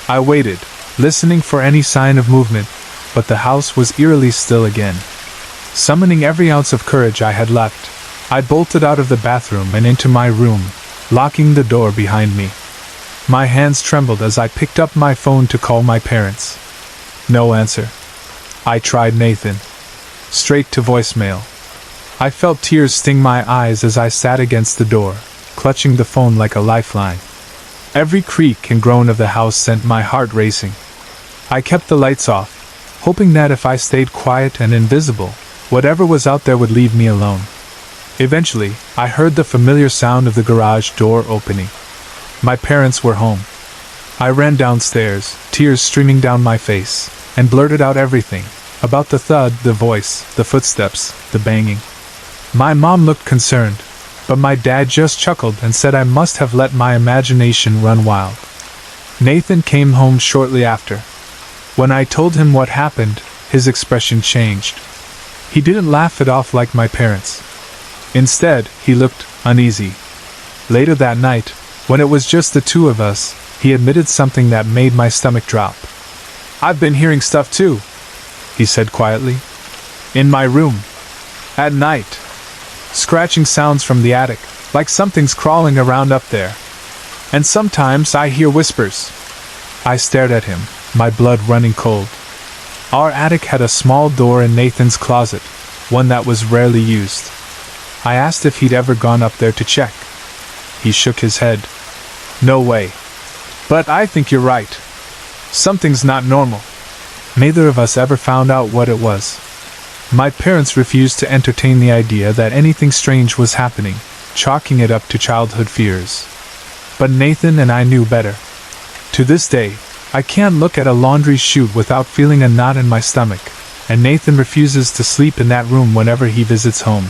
Speaker 1: I waited, listening for any sign of movement, but the house was eerily still again. Summoning every ounce of courage I had left, I bolted out of the bathroom and into my room, locking the door behind me. My hands trembled as I picked up my phone to call my parents. No answer. I tried Nathan. Straight to voicemail. I felt tears sting my eyes as I sat against the door, clutching the phone like a lifeline. Every creak and groan of the house sent my heart racing. I kept the lights off, hoping that if I stayed quiet and invisible, whatever was out there would leave me alone. Eventually, I heard the familiar sound of the garage door opening. My parents were home. I ran downstairs, tears streaming down my face, and blurted out everything, about the thud, the voice, the footsteps, the banging. My mom looked concerned, but my dad just chuckled and said I must have let my imagination run wild. Nathan came home shortly after. When I told him what happened, his expression changed. He didn't laugh it off like my parents. Instead, he looked uneasy. Later that night, when it was just the two of us, he admitted something that made my stomach drop. "I've been hearing stuff too," he said quietly. "In my room. At night. Scratching sounds from the attic, like something's crawling around up there. And sometimes I hear whispers." I stared at him, my blood running cold. Our attic had a small door in Nathan's closet, one that was rarely used. I asked if he'd ever gone up there to check. He shook his head. "No way. But I think you're right. Something's not normal." Neither of us ever found out what it was. My parents refused to entertain the idea that anything strange was happening, chalking it up to childhood fears. But Nathan and I knew better. To this day, I can't look at a laundry chute without feeling a knot in my stomach, and Nathan refuses to sleep in that room whenever he visits home.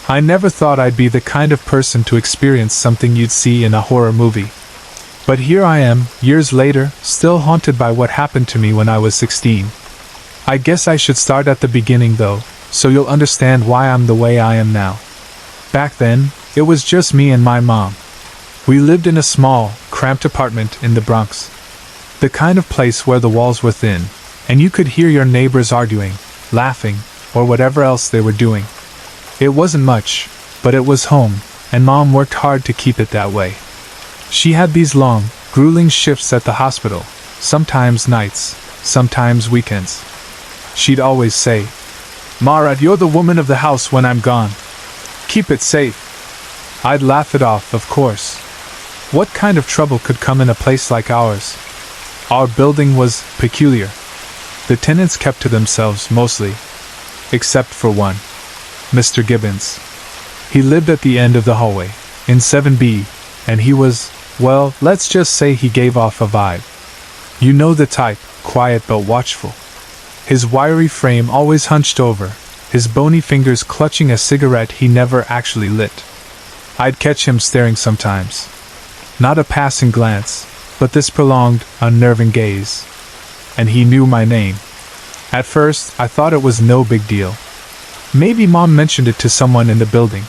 Speaker 1: I never thought I'd be the kind of person to experience something you'd see in a horror movie. But here I am, years later, still haunted by what happened to me when I was 16. I guess I should start at the beginning though, so you'll understand why I'm the way I am now. Back then, it was just me and my mom. We lived in a small, cramped apartment in the Bronx. The kind of place where the walls were thin, and you could hear your neighbors arguing, laughing, or whatever else they were doing. It wasn't much, but it was home, and Mom worked hard to keep it that way. She had these long, grueling shifts at the hospital, sometimes nights, sometimes weekends. She'd always say, "Mara, you're the woman of the house when I'm gone. Keep it safe." I'd laugh it off, of course. What kind of trouble could come in a place like ours? Our building was peculiar. The tenants kept to themselves mostly, except for one, Mr. Gibbons. He lived at the end of the hallway, in 7B, and he was, well, let's just say he gave off a vibe. You know the type, quiet but watchful. His wiry frame always hunched over, his bony fingers clutching a cigarette he never actually lit. I'd catch him staring sometimes. Not a passing glance, but this prolonged, unnerving gaze. And he knew my name. At first, I thought it was no big deal. Maybe Mom mentioned it to someone in the building.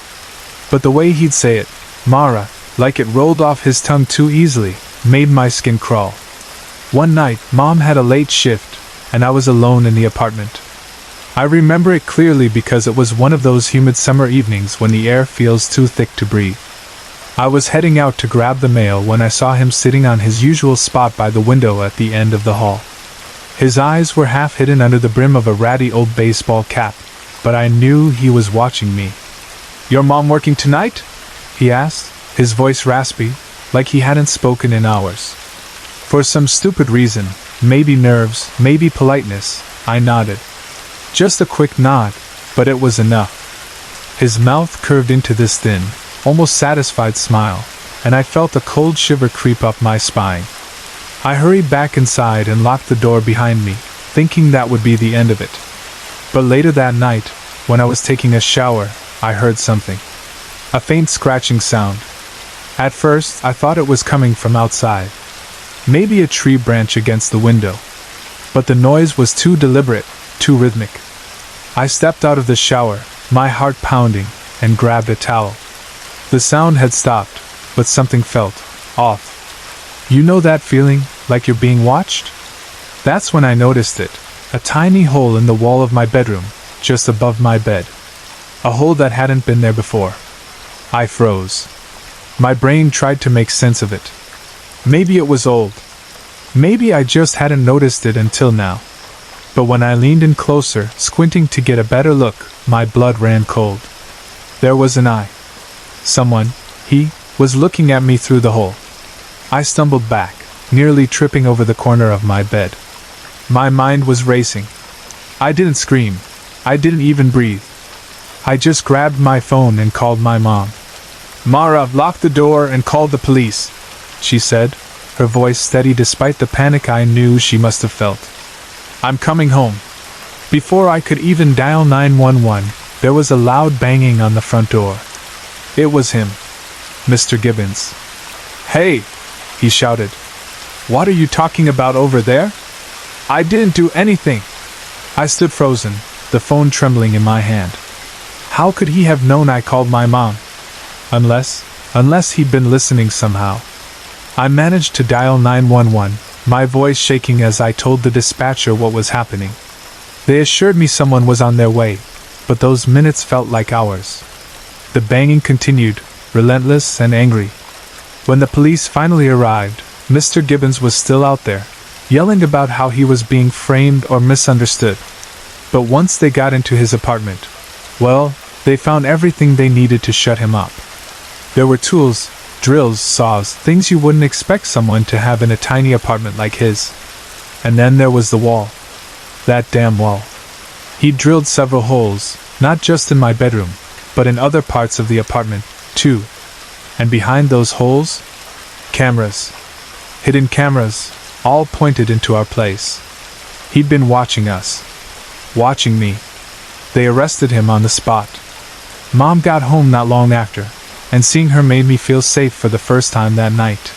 Speaker 1: But the way he'd say it, Mara, like it rolled off his tongue too easily, made my skin crawl. One night, Mom had a late shift, and I was alone in the apartment. I remember it clearly because it was one of those humid summer evenings when the air feels too thick to breathe. I was heading out to grab the mail when I saw him sitting on his usual spot by the window at the end of the hall. His eyes were half hidden under the brim of a ratty old baseball cap, but I knew he was watching me. "Your mom working tonight?" he asked, his voice raspy, like he hadn't spoken in hours. For some stupid reason, maybe nerves, maybe politeness, I nodded. Just a quick nod, but it was enough. His mouth curved into this thin, almost satisfied smile, and I felt a cold shiver creep up my spine. I hurried back inside and locked the door behind me, thinking that would be the end of it. But later that night, when I was taking a shower, I heard something. A faint scratching sound. At first, I thought it was coming from outside. Maybe a tree branch against the window. But the noise was too deliberate, too rhythmic. I stepped out of the shower, my heart pounding, and grabbed a towel. The sound had stopped, but something felt off. You know that feeling, like you're being watched? That's when I noticed it, a tiny hole in the wall of my bedroom, just above my bed. A hole that hadn't been there before. I froze. My brain tried to make sense of it. Maybe it was old. Maybe I just hadn't noticed it until now. But when I leaned in closer, squinting to get a better look, my blood ran cold. There was an eye. Someone, he, was looking at me through the hole. I stumbled back, nearly tripping over the corner of my bed. My mind was racing. I didn't scream. I didn't even breathe. I just grabbed my phone and called my mom. "Mara, lock the door and call the police," she said, her voice steady despite the panic I knew she must have felt. "I'm coming home." Before I could even dial 911, there was a loud banging on the front door. It was him, Mr. Gibbons. "Hey!" he shouted. "What are you talking about over there?" "I didn't do anything." I stood frozen, the phone trembling in my hand. How could he have known I called my mom? Unless he'd been listening somehow. I managed to dial 911, my voice shaking as I told the dispatcher what was happening. They assured me someone was on their way, but those minutes felt like hours. The banging continued, relentless and angry. When the police finally arrived, Mr. Gibbons was still out there, yelling about how he was being framed or misunderstood. But once they got into his apartment, well, they found everything they needed to shut him up. There were tools, drills, saws, things you wouldn't expect someone to have in a tiny apartment like his. And then there was the wall. That damn wall. He drilled several holes, not just in my bedroom, but in other parts of the apartment, too. And behind those holes, cameras. Hidden cameras, all pointed into our place. He'd been watching us. Watching me. They arrested him on the spot. Mom got home not long after, and seeing her made me feel safe for the first time that night.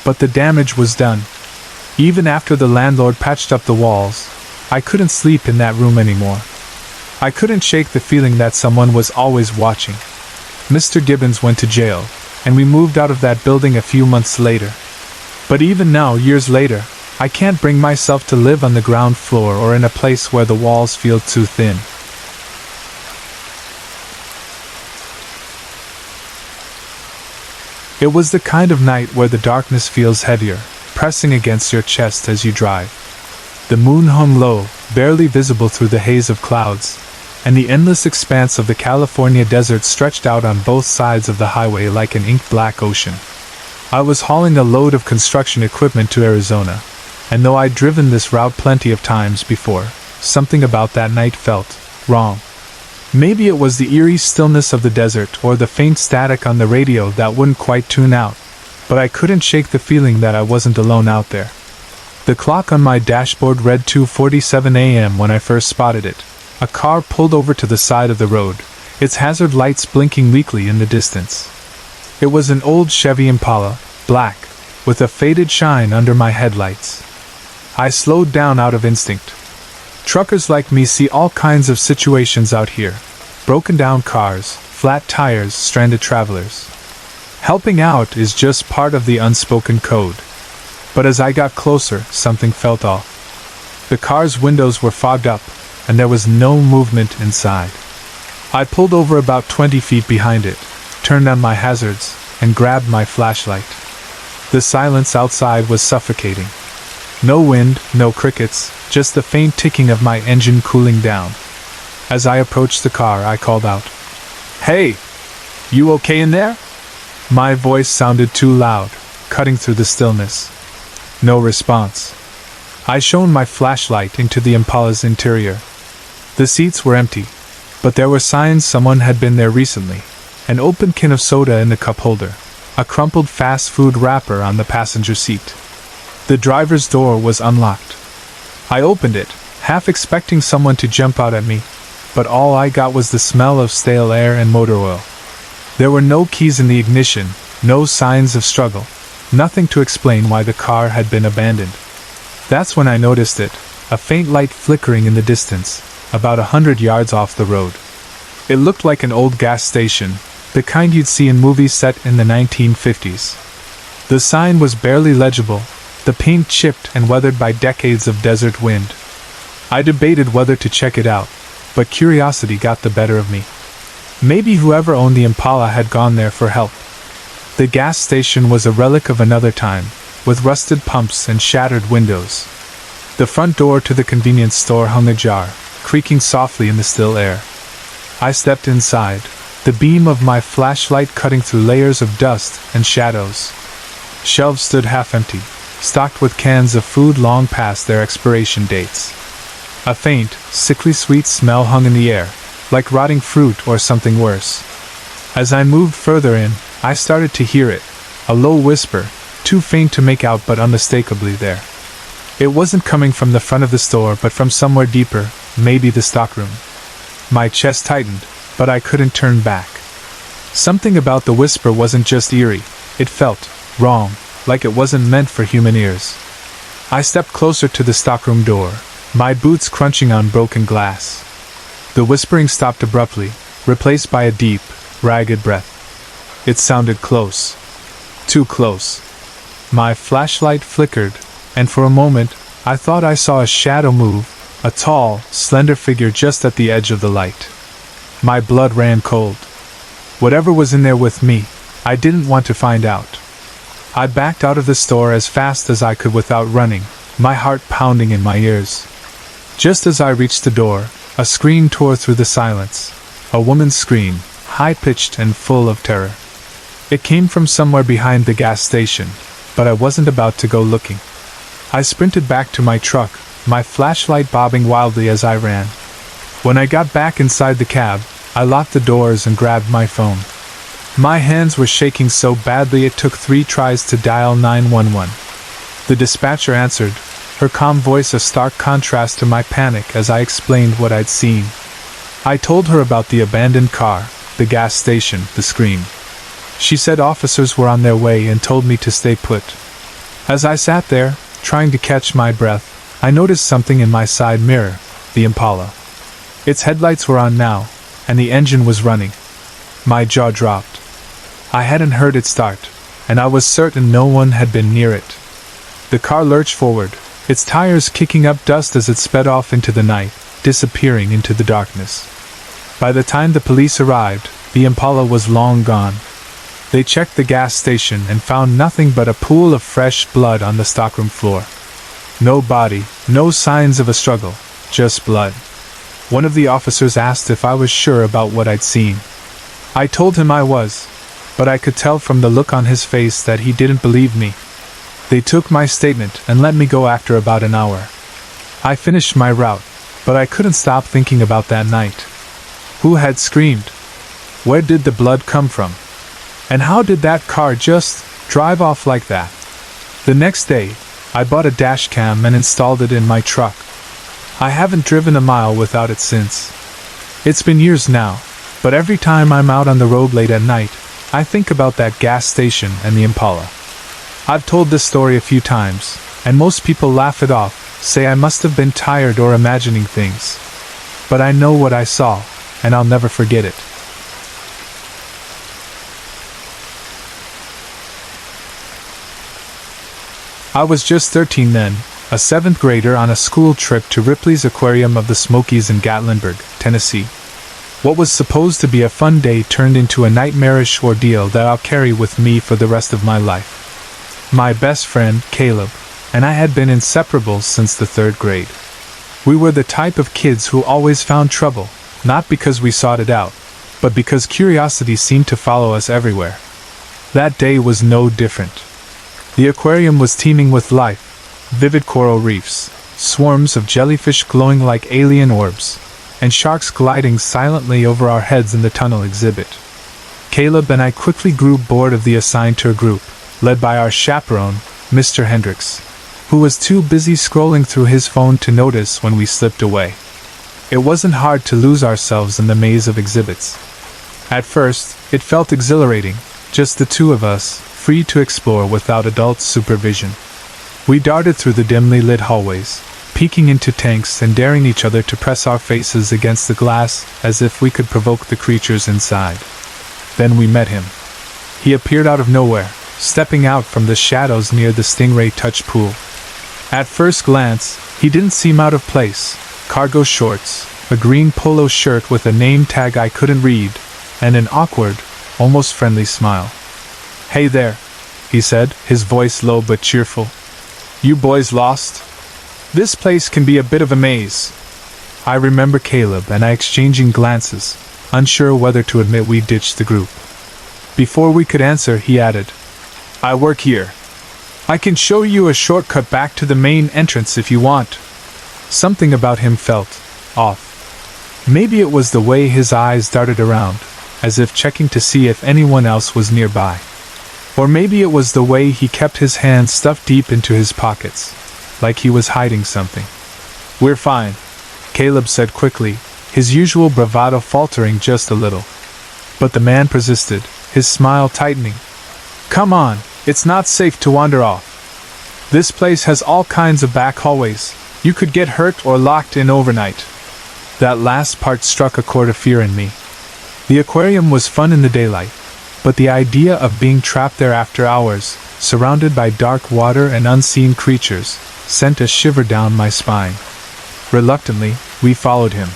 Speaker 1: But the damage was done. Even after the landlord patched up the walls, I couldn't sleep in that room anymore. I couldn't shake the feeling that someone was always watching. Mr. Gibbons went to jail, and we moved out of that building a few months later. But even now, years later, I can't bring myself to live on the ground floor or in a place where the walls feel too thin. It was the kind of night where the darkness feels heavier, pressing against your chest as you drive. The moon hung low, barely visible through the haze of clouds, and the endless expanse of the California desert stretched out on both sides of the highway like an ink-black ocean. I was hauling a load of construction equipment to Arizona, and though I'd driven this route plenty of times before, something about that night felt wrong. Maybe it was the eerie stillness of the desert or the faint static on the radio that wouldn't quite tune out, but I couldn't shake the feeling that I wasn't alone out there. The clock on my dashboard read 2:47 a.m. when I first spotted it. A car pulled over to the side of the road, its hazard lights blinking weakly in the distance. It was an old Chevy Impala, black, with a faded shine under my headlights. I slowed down out of instinct. Truckers like me see all kinds of situations out here. Broken down cars, flat tires, stranded travelers. Helping out is just part of the unspoken code. But as I got closer, something felt off. The car's windows were fogged up, and there was no movement inside. I pulled over about 20 feet behind it, turned on my hazards, and grabbed my flashlight. The silence outside was suffocating. No wind, no crickets, just the faint ticking of my engine cooling down. As I approached the car, I called out, "Hey! You okay in there?" My voice sounded too loud, cutting through the stillness. No response. I shone my flashlight into the Impala's interior. The seats were empty, but there were signs someone had been there recently. An open can of soda in the cup holder, a crumpled fast food wrapper on the passenger seat. The driver's door was unlocked. I opened it, half expecting someone to jump out at me, but all I got was the smell of stale air and motor oil. There were no keys in the ignition, no signs of struggle, nothing to explain why the car had been abandoned. That's when I noticed it, a faint light flickering in the distance, about 100 yards off the road. It looked like an old gas station, the kind you'd see in movies set in the 1950s. The sign was barely legible, the paint chipped and weathered by decades of desert wind. I debated whether to check it out, but curiosity got the better of me. Maybe whoever owned the Impala had gone there for help. The gas station was a relic of another time, with rusted pumps and shattered windows. The front door to the convenience store hung ajar, creaking softly in the still air. I stepped inside, the beam of my flashlight cutting through layers of dust and shadows. Shelves stood half empty, stocked with cans of food long past their expiration dates. A faint, sickly sweet smell hung in the air, like rotting fruit or something worse. As I moved further in, I started to hear it, a low whisper, too faint to make out but unmistakably there. It wasn't coming from the front of the store but from somewhere deeper, maybe the stockroom. My chest tightened, but I couldn't turn back. Something about the whisper wasn't just eerie, it felt wrong, like it wasn't meant for human ears. I stepped closer to the stockroom door, my boots crunching on broken glass. The whispering stopped abruptly, replaced by a deep, ragged breath. It sounded close. Too close. My flashlight flickered, and for a moment, I thought I saw a shadow move, a tall, slender figure just at the edge of the light. My blood ran cold. Whatever was in there with me, I didn't want to find out. I backed out of the store as fast as I could without running, my heart pounding in my ears. Just as I reached the door, a scream tore through the silence. A woman's scream, high-pitched and full of terror. It came from somewhere behind the gas station, but I wasn't about to go looking. I sprinted back to my truck, my flashlight bobbing wildly as I ran. When I got back inside the cab, I locked the doors and grabbed my phone. My hands were shaking so badly it took 3 tries to dial 911. The dispatcher answered, her calm voice a stark contrast to my panic as I explained what I'd seen. I told her about the abandoned car, the gas station, the scream. She said officers were on their way and told me to stay put. As I sat there, trying to catch my breath, I noticed something in my side mirror, the Impala. Its headlights were on now, and the engine was running. My jaw dropped. I hadn't heard it start, and I was certain no one had been near it. The car lurched forward, its tires kicking up dust as it sped off into the night, disappearing into the darkness. By the time the police arrived, the Impala was long gone. They checked the gas station and found nothing but a pool of fresh blood on the stockroom floor. No body, no signs of a struggle, just blood. One of the officers asked if I was sure about what I'd seen. I told him I was, but I could tell from the look on his face that he didn't believe me. They took my statement and let me go after about an hour. I finished my route, but I couldn't stop thinking about that night. Who had screamed? Where did the blood come from? And how did that car just drive off like that? The next day, I bought a dash cam and installed it in my truck. I haven't driven a mile without it since. It's been years now, but every time I'm out on the road late at night, I think about that gas station and the Impala. I've told this story a few times, and most people laugh it off, say I must have been tired or imagining things. But I know what I saw, and I'll never forget it. I was just 13 then, a 7th grader on a school trip to Ripley's Aquarium of the Smokies in Gatlinburg, Tennessee. What was supposed to be a fun day turned into a nightmarish ordeal that I'll carry with me for the rest of my life. My best friend, Caleb, and I had been inseparable since the 3rd grade. We were the type of kids who always found trouble, not because we sought it out, but because curiosity seemed to follow us everywhere. That day was no different. The aquarium was teeming with life, vivid coral reefs, swarms of jellyfish glowing like alien orbs, and sharks gliding silently over our heads in the tunnel exhibit. Caleb and I quickly grew bored of the assigned tour group, led by our chaperone, Mr. Hendricks, who was too busy scrolling through his phone to notice when we slipped away. It wasn't hard to lose ourselves in the maze of exhibits. At first, it felt exhilarating, just the two of us, free to explore without adult supervision. We darted through the dimly lit hallways, peeking into tanks and daring each other to press our faces against the glass as if we could provoke the creatures inside. Then we met him. He appeared out of nowhere, stepping out from the shadows near the Stingray touch pool. At first glance, he didn't seem out of place. Cargo shorts, a green polo shirt with a name tag I couldn't read, and an awkward, almost friendly smile. "Hey there," he said, his voice low but cheerful. "You boys lost? This place can be a bit of a maze." I remember Caleb and I exchanging glances, unsure whether to admit we ditched the group. Before we could answer, he added, "I work here. I can show you a shortcut back to the main entrance if you want." Something about him felt off. Maybe it was the way his eyes darted around, as if checking to see if anyone else was nearby. Or maybe it was the way he kept his hands stuffed deep into his pockets, like he was hiding something. "We're fine," Caleb said quickly, his usual bravado faltering just a little. But the man persisted, his smile tightening. "Come on, it's not safe to wander off. This place has all kinds of back hallways. You could get hurt or locked in overnight." That last part struck a chord of fear in me. The aquarium was fun in the daylight, but the idea of being trapped there after hours, surrounded by dark water and unseen creatures, sent a shiver down my spine. Reluctantly, we followed him.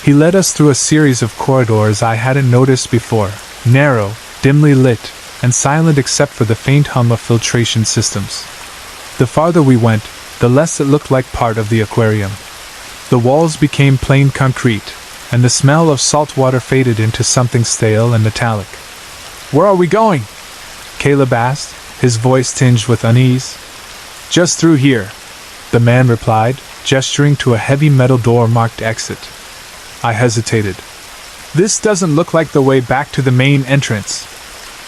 Speaker 1: He led us through a series of corridors I hadn't noticed before, narrow, dimly lit, and silent except for the faint hum of filtration systems. The farther we went, the less it looked like part of the aquarium. The walls became plain concrete, and the smell of salt water faded into something stale and metallic. "Where are we going?" Caleb asked, his voice tinged with unease. "Just through here," the man replied, gesturing to a heavy metal door marked exit. I hesitated. "This doesn't look like the way back to the main entrance."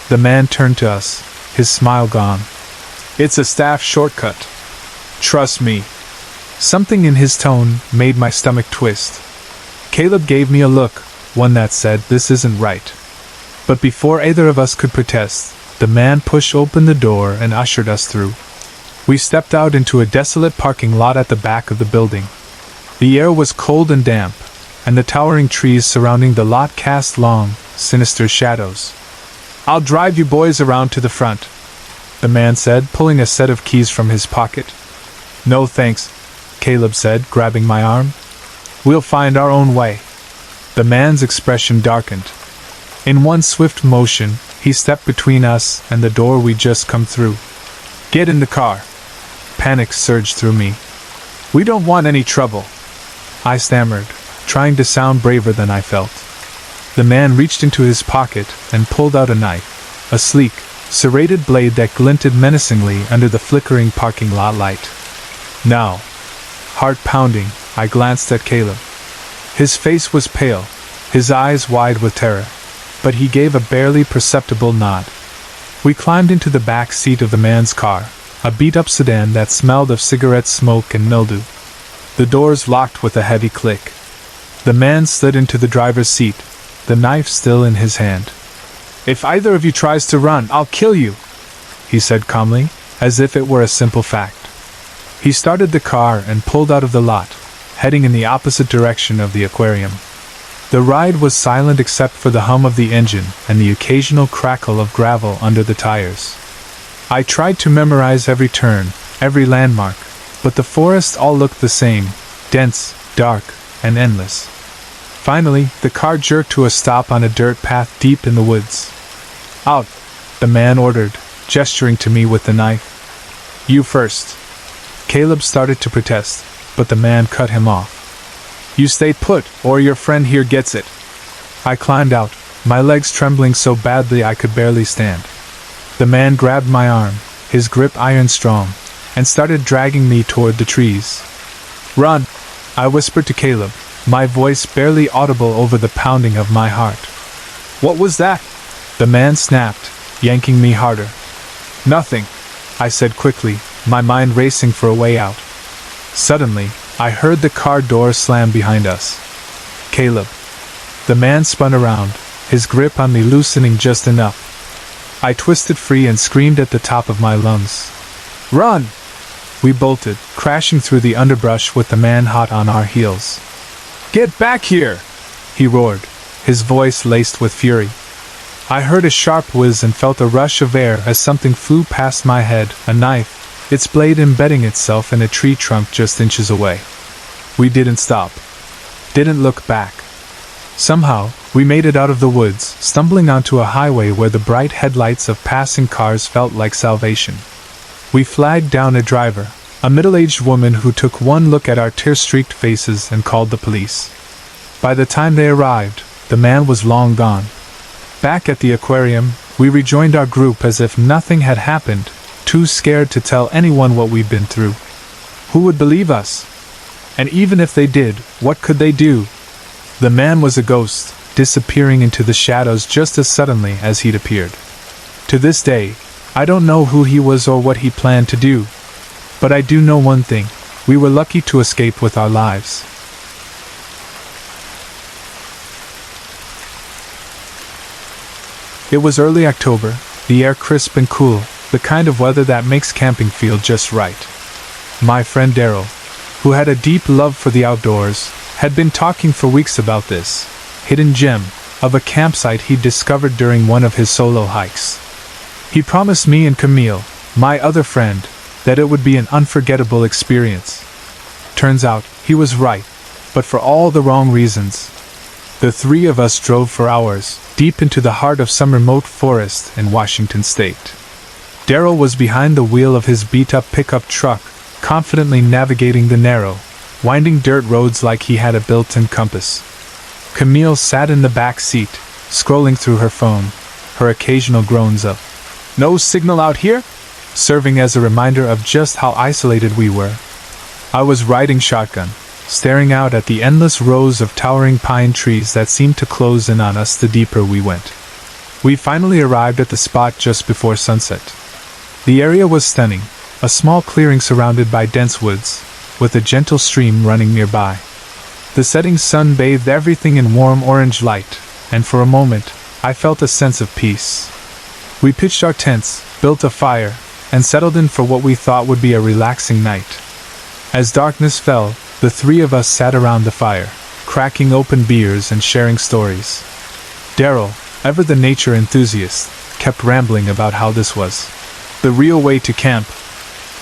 Speaker 1: The man turned to us, his smile gone. "It's a staff shortcut. Trust me." Something in his tone made my stomach twist. Caleb gave me a look, one that said, "This isn't right." But before either of us could protest, the man pushed open the door and ushered us through. We stepped out into a desolate parking lot at the back of the building. The air was cold and damp, and the towering trees surrounding the lot cast long, sinister shadows. "I'll drive you boys around to the front," the man said, pulling a set of keys from his pocket. "No thanks," Caleb said, grabbing my arm. "We'll find our own way." The man's expression darkened. In one swift motion, he stepped between us and the door we'd just come through. "Get in the car." Panic surged through me. "We don't want any trouble," I stammered. trying to sound braver than I felt. The man reached into his pocket and pulled out a knife, a sleek, serrated blade that glinted menacingly under the flickering parking lot light. Now, heart pounding, I glanced at Caleb. His face was pale, his eyes wide with terror, but he gave a barely perceptible nod. We climbed into the back seat of the man's car, a beat-up sedan that smelled of cigarette smoke and mildew. The doors locked with a heavy click. The man slid into the driver's seat, the knife still in his hand. "If either of you tries to run, I'll kill you," he said calmly, as if it were a simple fact. He started the car and pulled out of the lot, heading in the opposite direction of the aquarium. The ride was silent except for the hum of the engine and the occasional crackle of gravel under the tires. I tried to memorize every turn, every landmark, but the forest all looked the same, dense, dark, and endless. Finally, the car jerked to a stop on a dirt path deep in the woods. "Out," the man ordered, gesturing to me with the knife. "You first." Caleb started to protest, but the man cut him off. "You stay put, or your friend here gets it." I climbed out, my legs trembling so badly I could barely stand. The man grabbed my arm, his grip iron strong, and started dragging me toward the trees. "Run," I whispered to Caleb, my voice barely audible over the pounding of my heart. "What was that?" the man snapped, yanking me harder. "Nothing," I said quickly, my mind racing for a way out. Suddenly, I heard the car door slam behind us. "Caleb." The man spun around, his grip on me loosening just enough. I twisted free and screamed at the top of my lungs. "Run!" We bolted, crashing through the underbrush with the man hot on our heels. "Get back here!" he roared, his voice laced with fury. I heard a sharp whiz and felt a rush of air as something flew past my head, a knife, its blade embedding itself in a tree trunk just inches away. We didn't stop. Didn't look back. Somehow, we made it out of the woods, stumbling onto a highway where the bright headlights of passing cars felt like salvation. We flagged down a driver, a middle-aged woman who took one look at our tear-streaked faces and called the police. By the time they arrived, the man was long gone. Back at the aquarium, we rejoined our group as if nothing had happened, too scared to tell anyone what we'd been through. Who would believe us? And even if they did, what could they do? The man was a ghost, disappearing into the shadows just as suddenly as he'd appeared. To this day, I don't know who he was or what he planned to do. But I do know one thing: we were lucky to escape with our lives. It was early October, the air crisp and cool, the kind of weather that makes camping feel just right. My friend Daryl, who had a deep love for the outdoors, had been talking for weeks about this hidden gem of a campsite he'd discovered during one of his solo hikes. He promised me and Camille, my other friend, that it would be an unforgettable experience. Turns out, he was right, but for all the wrong reasons. The three of us drove for hours, deep into the heart of some remote forest in Washington state. Daryl was behind the wheel of his beat-up pickup truck, confidently navigating the narrow, winding dirt roads like he had a built-in compass. Camille sat in the back seat, scrolling through her phone, her occasional groans of, "No signal out here?" serving as a reminder of just how isolated we were. I was riding shotgun, staring out at the endless rows of towering pine trees that seemed to close in on us the deeper we went. We finally arrived at the spot just before sunset. The area was stunning, a small clearing surrounded by dense woods, with a gentle stream running nearby. The setting sun bathed everything in warm orange light, and for a moment, I felt a sense of peace. We pitched our tents, built a fire, and settled in for what we thought would be a relaxing night. As darkness fell, the three of us sat around the fire, cracking open beers and sharing stories. Daryl, ever the nature enthusiast, kept rambling about how this was the real way to camp.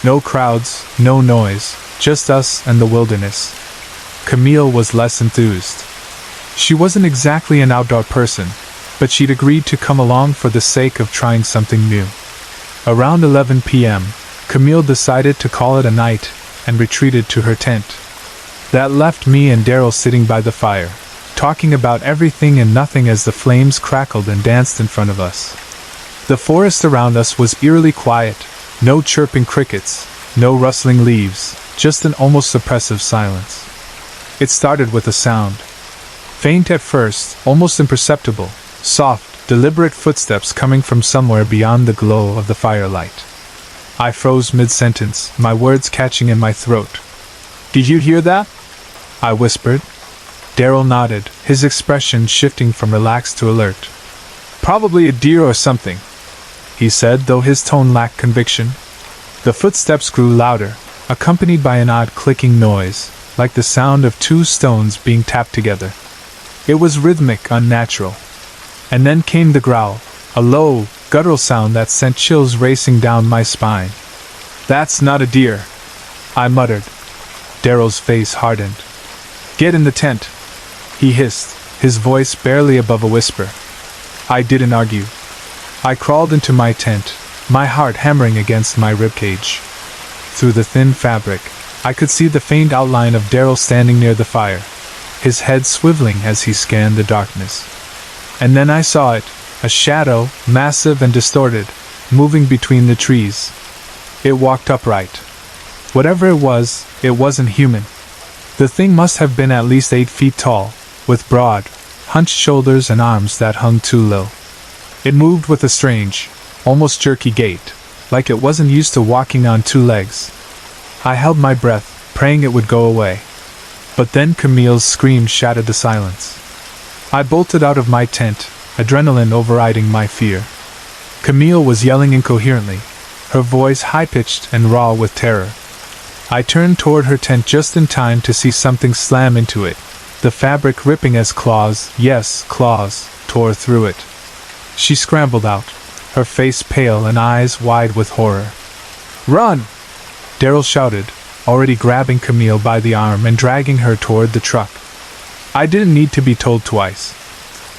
Speaker 1: No crowds, no noise, just us and the wilderness. Camille was less enthused. She wasn't exactly an outdoor person, but she'd agreed to come along for the sake of trying something new. Around 11 p.m., Camille decided to call it a night and retreated to her tent. That left me and Daryl sitting by the fire, talking about everything and nothing as the flames crackled and danced in front of us. The forest around us was eerily quiet, no chirping crickets, no rustling leaves, just an almost oppressive silence. It started with a sound. Faint at first, almost imperceptible, soft, deliberate footsteps coming from somewhere beyond the glow of the firelight. I froze mid-sentence, my words catching in my throat. "Did you hear that?" I whispered. Daryl nodded, his expression shifting from relaxed to alert. "Probably a deer or something," he said, though his tone lacked conviction. The footsteps grew louder, accompanied by an odd clicking noise, like the sound of two stones being tapped together. It was rhythmic, unnatural. And then came the growl, a low, guttural sound that sent chills racing down my spine. "That's not a deer," I muttered. Daryl's face hardened. "Get in the tent," he hissed, his voice barely above a whisper. I didn't argue. I crawled into my tent, my heart hammering against my ribcage. Through the thin fabric, I could see the faint outline of Daryl standing near the fire, his head swiveling as he scanned the darkness. And then I saw it, a shadow, massive and distorted, moving between the trees. It walked upright. Whatever it wasn't human. The thing must have been at least 8 feet tall, with broad, hunched shoulders and arms that hung too low. It moved with a strange, almost jerky gait, like it wasn't used to walking on 2 legs. I held my breath, praying it would go away. But then Camille's scream shattered the silence. I bolted out of my tent, adrenaline overriding my fear. Camille was yelling incoherently, her voice high-pitched and raw with terror. I turned toward her tent just in time to see something slam into it, the fabric ripping as claws, yes, claws, tore through it. She scrambled out, her face pale and eyes wide with horror. "Run!" Daryl shouted, already grabbing Camille by the arm and dragging her toward the truck. I didn't need to be told twice.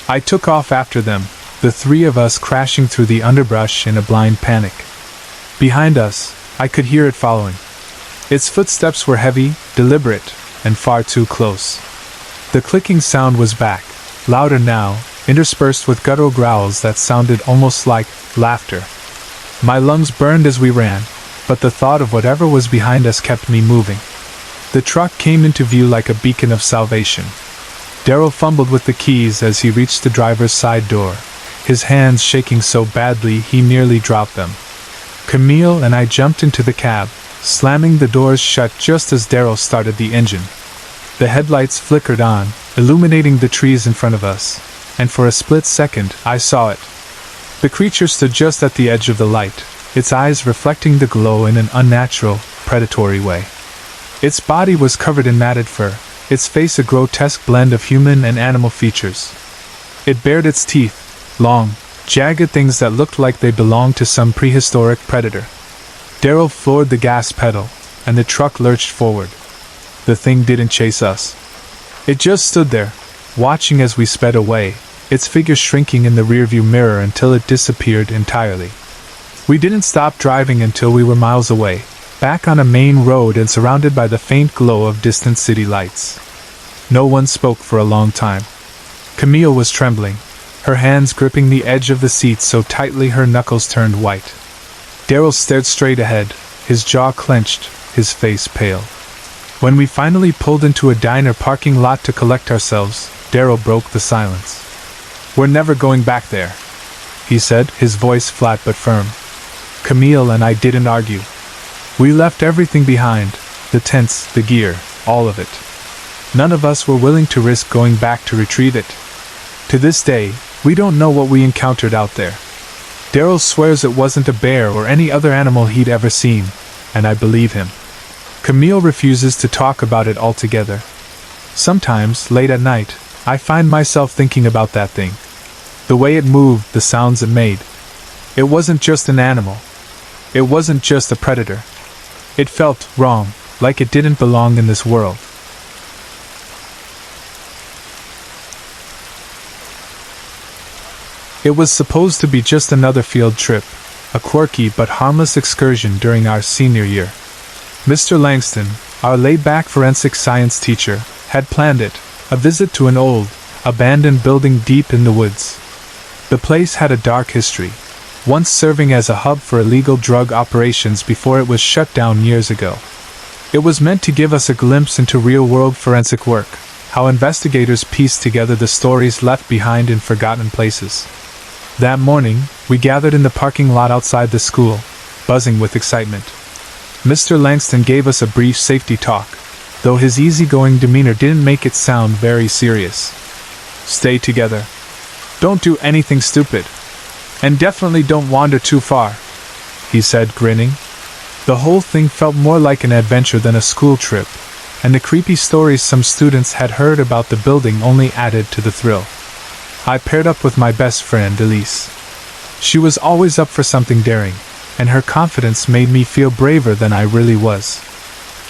Speaker 1: I took off after them, the 3 of us crashing through the underbrush in a blind panic. Behind us, I could hear it following. Its footsteps were heavy, deliberate, and far too close. The clicking sound was back, louder now, interspersed with guttural growls that sounded almost like laughter. My lungs burned as we ran, but the thought of whatever was behind us kept me moving. The truck came into view like a beacon of salvation. Daryl fumbled with the keys as he reached the driver's side door, his hands shaking so badly he nearly dropped them. Camille and I jumped into the cab, slamming the doors shut just as Daryl started the engine. The headlights flickered on, illuminating the trees in front of us, and for a split second I saw it. The creature stood just at the edge of the light, its eyes reflecting the glow in an unnatural, predatory way. Its body was covered in matted fur, its face a grotesque blend of human and animal features. It bared its teeth, long, jagged things that looked like they belonged to some prehistoric predator. Daryl floored the gas pedal, and the truck lurched forward. The thing didn't chase us. It just stood there, watching as we sped away, its figure shrinking in the rearview mirror until it disappeared entirely. We didn't stop driving until we were miles away, back on a main road and surrounded by the faint glow of distant city lights. No one spoke for a long time. Camille was trembling, her hands gripping the edge of the seat so tightly her knuckles turned white. Daryl stared straight ahead, his jaw clenched, his face pale. When we finally pulled into a diner parking lot to collect ourselves, Daryl broke the silence. "We're never going back there," he said, his voice flat but firm. Camille and I didn't argue. We left everything behind, the tents, the gear, all of it. None of us were willing to risk going back to retrieve it. To this day, we don't know what we encountered out there. Daryl swears it wasn't a bear or any other animal he'd ever seen, and I believe him. Camille refuses to talk about it altogether. Sometimes, late at night, I find myself thinking about that thing. The way it moved, the sounds it made. It wasn't just an animal. It wasn't just a predator. It felt wrong, like it didn't belong in this world. It was supposed to be just another field trip, a quirky but harmless excursion during our senior year. Mr. Langston, our laid-back forensic science teacher, had planned it, a visit to an old, abandoned building deep in the woods. The place had a dark history, once serving as a hub for illegal drug operations before it was shut down years ago. It was meant to give us a glimpse into real-world forensic work, how investigators pieced together the stories left behind in forgotten places. That morning, we gathered in the parking lot outside the school, buzzing with excitement. Mr. Langston gave us a brief safety talk, though his easygoing demeanor didn't make it sound very serious. Stay together. Don't do anything stupid. And definitely don't wander too far, he said, grinning. The whole thing felt more like an adventure than a school trip, and the creepy stories some students had heard about the building only added to the thrill. I paired up with my best friend, Elise. She was always up for something daring, and her confidence made me feel braver than I really was.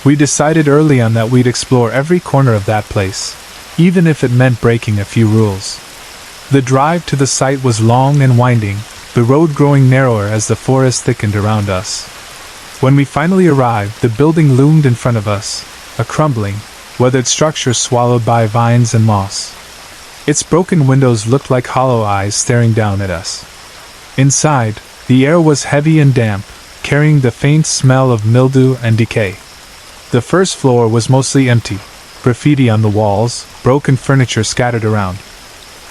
Speaker 1: We decided early on that we'd explore every corner of that place, even if it meant breaking a few rules. The drive to the site was long and winding, the road growing narrower as the forest thickened around us. When we finally arrived, the building loomed in front of us, a crumbling, weathered structure swallowed by vines and moss. Its broken windows looked like hollow eyes staring down at us. Inside, the air was heavy and damp, carrying the faint smell of mildew and decay. The first floor was mostly empty, graffiti on the walls, broken furniture scattered around.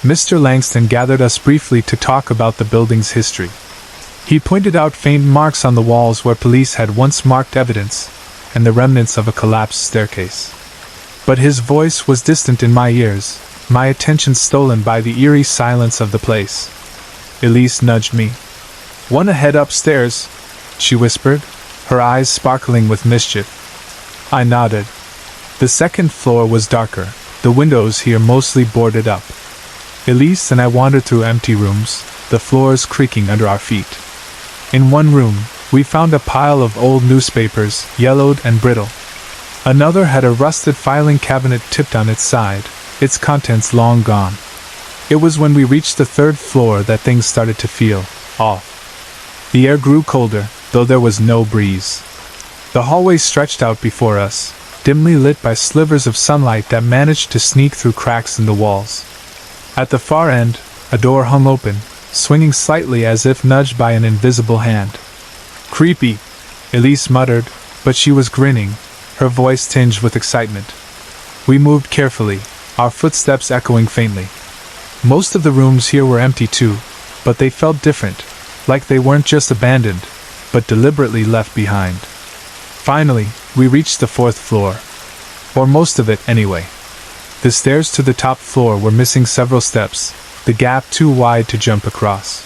Speaker 1: Mr. Langston gathered us briefly to talk about the building's history. He pointed out faint marks on the walls where police had once marked evidence, and the remnants of a collapsed staircase. But his voice was distant in my ears, my attention stolen by the eerie silence of the place. Elise nudged me. "Want to head upstairs?" she whispered, her eyes sparkling with mischief. I nodded. The second floor was darker, the windows here mostly boarded up. Elise and I wandered through empty rooms, the floors creaking under our feet. In one room, we found a pile of old newspapers, yellowed and brittle. Another had a rusted filing cabinet tipped on its side, its contents long gone. It was when we reached the third floor that things started to feel off. The air grew colder, though there was no breeze. The hallway stretched out before us, dimly lit by slivers of sunlight that managed to sneak through cracks in the walls. At the far end, a door hung open, swinging slightly as if nudged by an invisible hand. "Creepy," Elise muttered, but she was grinning, her voice tinged with excitement. We moved carefully, our footsteps echoing faintly. Most of the rooms here were empty too, but they felt different, like they weren't just abandoned, but deliberately left behind. Finally, we reached the fourth floor. Or most of it, anyway. The stairs to the top floor were missing several steps, the gap too wide to jump across.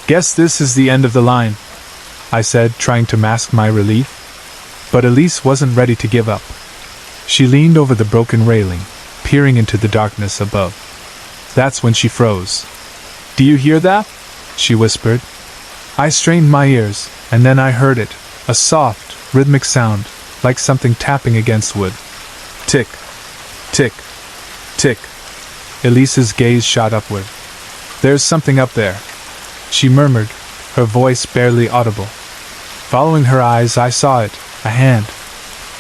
Speaker 1: "Guess this is the end of the line," I said, trying to mask my relief. But Elise wasn't ready to give up. She leaned over the broken railing, peering into the darkness above. That's when she froze. "Do you hear that?" she whispered. I strained my ears, and then I heard it, a soft, rhythmic sound, like something tapping against wood. Tick, tick, tick. Elise's gaze shot upward. "There's something up there," she murmured, her voice barely audible. Following her eyes, I saw it, a hand.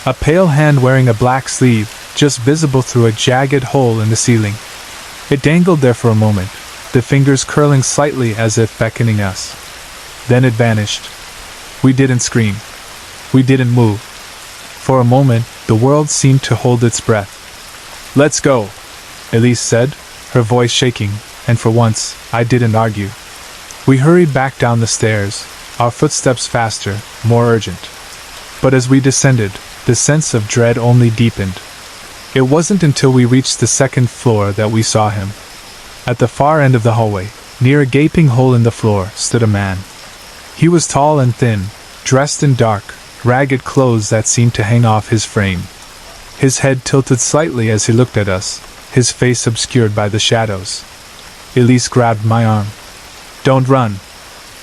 Speaker 1: A pale hand wearing a black sleeve, just visible through a jagged hole in the ceiling. It dangled there for a moment, the fingers curling slightly as if beckoning us. Then it vanished. We didn't scream. We didn't move. For a moment, the world seemed to hold its breath. "Let's go," Elise said, her voice shaking, and for once, I didn't argue. We hurried back down the stairs, our footsteps faster, more urgent. But as we descended, the sense of dread only deepened. It wasn't until we reached the second floor that we saw him. At the far end of the hallway, near a gaping hole in the floor, stood a man. He was tall and thin, dressed in dark, ragged clothes that seemed to hang off his frame. His head tilted slightly as he looked at us, his face obscured by the shadows. Elise grabbed my arm. "Don't run,"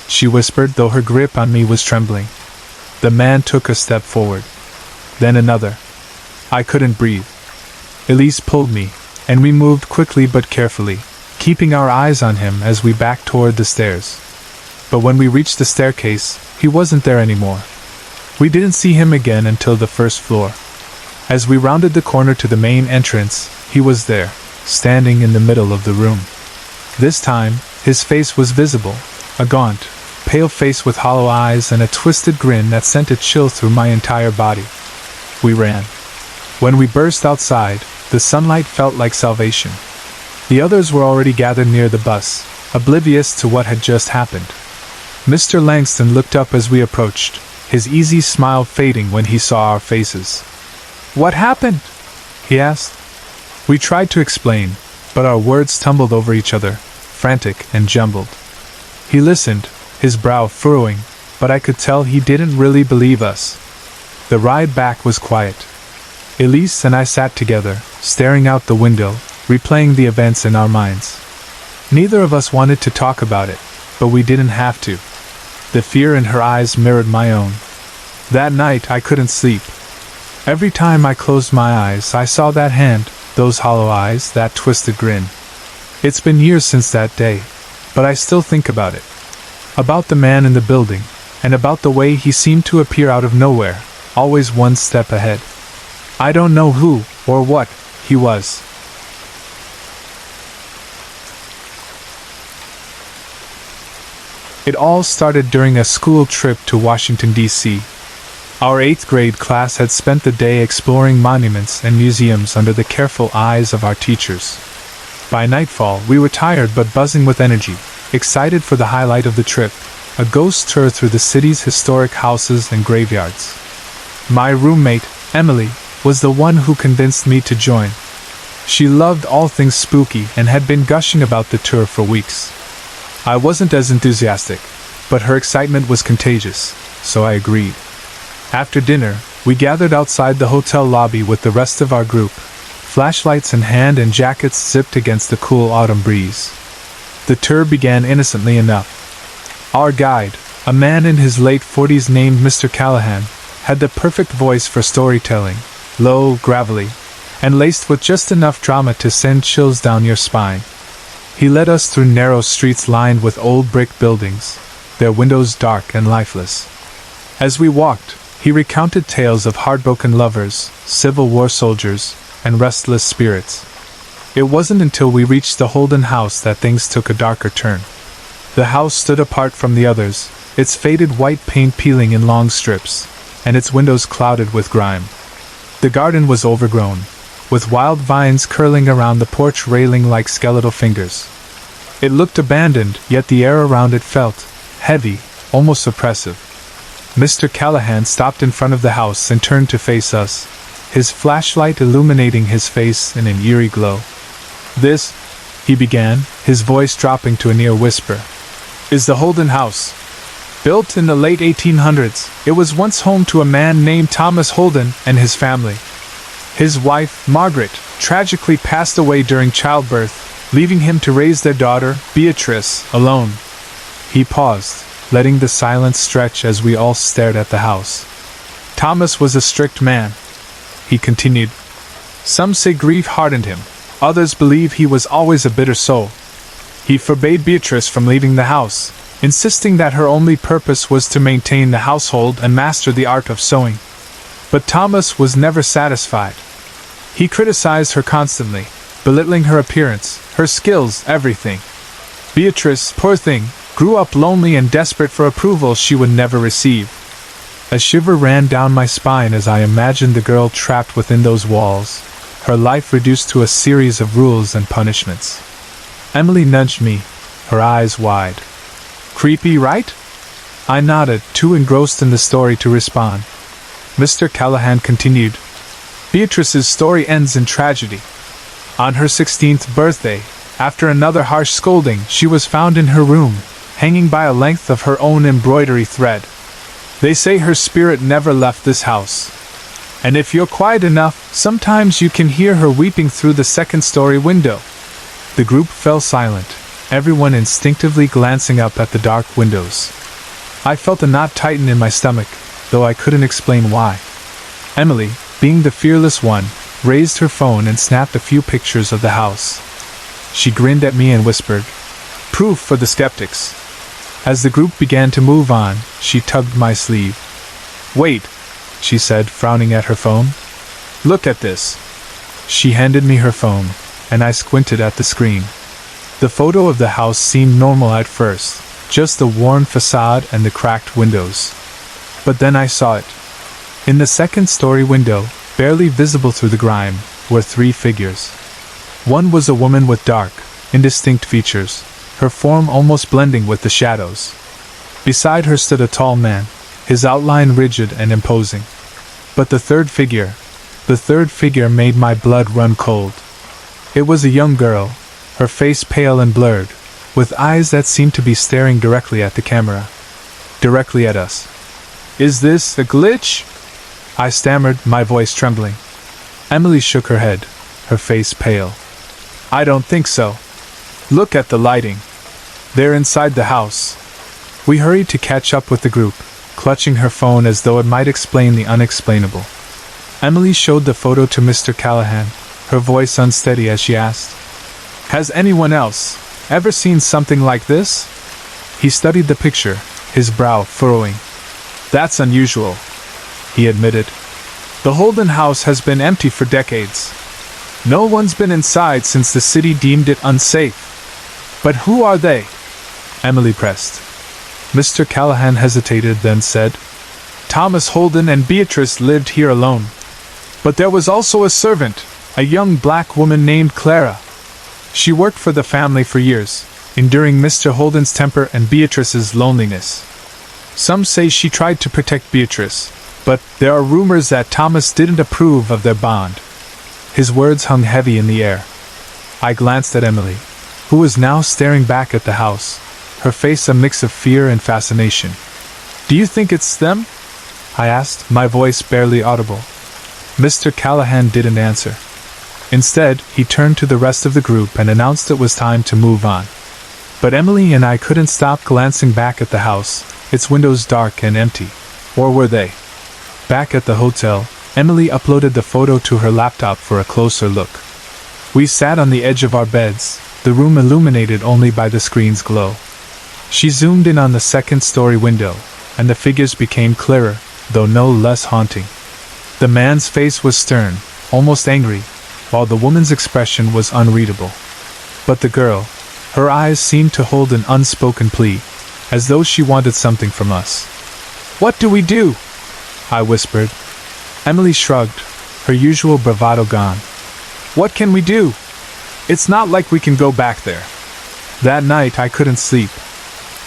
Speaker 1: she whispered, though her grip on me was trembling. The man took a step forward. Then another. I couldn't breathe. Elise pulled me, and we moved quickly but carefully, keeping our eyes on him as we backed toward the stairs. But when we reached the staircase, he wasn't there anymore. We didn't see him again until the first floor. As we rounded the corner to the main entrance, he was there, standing in the middle of the room. This time, his face was visible, a gaunt, pale face with hollow eyes and a twisted grin that sent a chill through my entire body. We ran. When we burst outside, the sunlight felt like salvation. The others were already gathered near the bus, oblivious to what had just happened. Mr. Langston looked up as we approached, his easy smile fading when he saw our faces. "What happened?" he asked. We tried to explain, but our words tumbled over each other, frantic and jumbled. He listened, his brow furrowing, but I could tell he didn't really believe us. The ride back was quiet. Elise and I sat together, staring out the window, replaying the events in our minds. Neither of us wanted to talk about it, but we didn't have to. The fear in her eyes mirrored my own. That night I couldn't sleep. Every time I closed my eyes I saw that hand, those hollow eyes, that twisted grin. It's been years since that day, but I still think about it. About the man in the building, and about the way he seemed to appear out of nowhere, always one step ahead. I don't know who, or what, he was. It all started during a school trip to Washington, D.C. Our 8th grade class had spent the day exploring monuments and museums under the careful eyes of our teachers. By nightfall, we were tired but buzzing with energy, excited for the highlight of the trip, a ghost tour through the city's historic houses and graveyards. My roommate, Emily, was the one who convinced me to join. She loved all things spooky and had been gushing about the tour for weeks. I wasn't as enthusiastic, but her excitement was contagious, so I agreed. After dinner, we gathered outside the hotel lobby with the rest of our group, flashlights in hand and jackets zipped against the cool autumn breeze. The tour began innocently enough. Our guide, a man in his late 40s named Mr. Callahan, had the perfect voice for storytelling, low, gravelly, and laced with just enough drama to send chills down your spine. He led us through narrow streets lined with old brick buildings, their windows dark and lifeless. As we walked, he recounted tales of heartbroken lovers, Civil War soldiers, and restless spirits. It wasn't until we reached the Holden house that things took a darker turn. The house stood apart from the others, its faded white paint peeling in long strips, and its windows clouded with grime. The garden was overgrown, with wild vines curling around the porch railing like skeletal fingers. It looked abandoned, yet the air around it felt heavy, almost oppressive. Mr. Callahan stopped in front of the house and turned to face us, his flashlight illuminating his face in an eerie glow. "This," he began, his voice dropping to a near whisper, "is the Holden house. Built in the late 1800s, it was once home to a man named Thomas Holden and his family. His wife, Margaret, tragically passed away during childbirth, leaving him to raise their daughter, Beatrice, alone." He paused, letting the silence stretch as we all stared at the house. "Thomas was a strict man," he continued. "Some say grief hardened him, others believe he was always a bitter soul. He forbade Beatrice from leaving the house, insisting that her only purpose was to maintain the household and master the art of sewing. But Thomas was never satisfied. He criticized her constantly, belittling her appearance, her skills, everything. Beatrice, poor thing, grew up lonely and desperate for approval she would never receive." A shiver ran down my spine as I imagined the girl trapped within those walls, her life reduced to a series of rules and punishments. Emily nudged me, her eyes wide. "Creepy, right?" I nodded, too engrossed in the story to respond. Mr. Callahan continued, "Beatrice's story ends in tragedy. On her 16th birthday, after another harsh scolding, she was found in her room, hanging by a length of her own embroidery thread. They say her spirit never left this house. And if you're quiet enough, sometimes you can hear her weeping through the second-story window." The group fell silent, everyone instinctively glancing up at the dark windows. I felt a knot tighten in my stomach, though I couldn't explain why. Emily, being the fearless one, raised her phone and snapped a few pictures of the house. She grinned at me and whispered, "Proof for the skeptics." As the group began to move on, she tugged my sleeve. "Wait," she said, frowning at her phone. Look at this. She handed me her phone, and I squinted at the screen. The photo of the house seemed normal at first, just the worn facade and the cracked windows. But then I saw it. In the second-story window, barely visible through the grime, were 3 figures. One was a woman with dark, indistinct features, her form almost blending with the shadows. Beside her stood a tall man, his outline rigid and imposing. But the third figure made my blood run cold. It was a young girl, her face pale and blurred, with eyes that seemed to be staring directly at the camera. Directly at us. Is this a glitch? I stammered, my voice trembling. Emily shook her head, her face pale. I don't think so. Look at the lighting. They're inside the house. We hurried to catch up with the group, clutching her phone as though it might explain the unexplainable. Emily showed the photo to Mr. Callahan, her voice unsteady as she asked, Has anyone else ever seen something like this? He studied the picture, his brow furrowing. That's unusual, he admitted. The Holden house has been empty for decades. No one's been inside since the city deemed it unsafe. But who are they? Emily pressed. Mr. Callahan hesitated, then said, Thomas Holden and Beatrice lived here alone. But there was also a servant, a young black woman named Clara. She worked for the family for years, enduring Mr. Holden's temper and Beatrice's loneliness. Some say she tried to protect Beatrice, but there are rumors that Thomas didn't approve of their bond. His words hung heavy in the air. I glanced at Emily, who was now staring back at the house, her face a mix of fear and fascination. Do you think it's them? I asked, my voice barely audible. Mr. Callahan didn't answer. Instead, he turned to the rest of the group and announced it was time to move on. But Emily and I couldn't stop glancing back at the house, its windows dark and empty. Or were they? Back at the hotel, Emily uploaded the photo to her laptop for a closer look. We sat on the edge of our beds, the room illuminated only by the screen's glow. She zoomed in on the second-story window, and the figures became clearer, though no less haunting. The man's face was stern, almost angry, while the woman's expression was unreadable. But the girl, her eyes seemed to hold an unspoken plea, as though she wanted something from us. What do we do? I whispered. Emily shrugged, her usual bravado gone. What can we do? It's not like we can go back there. That night I couldn't sleep.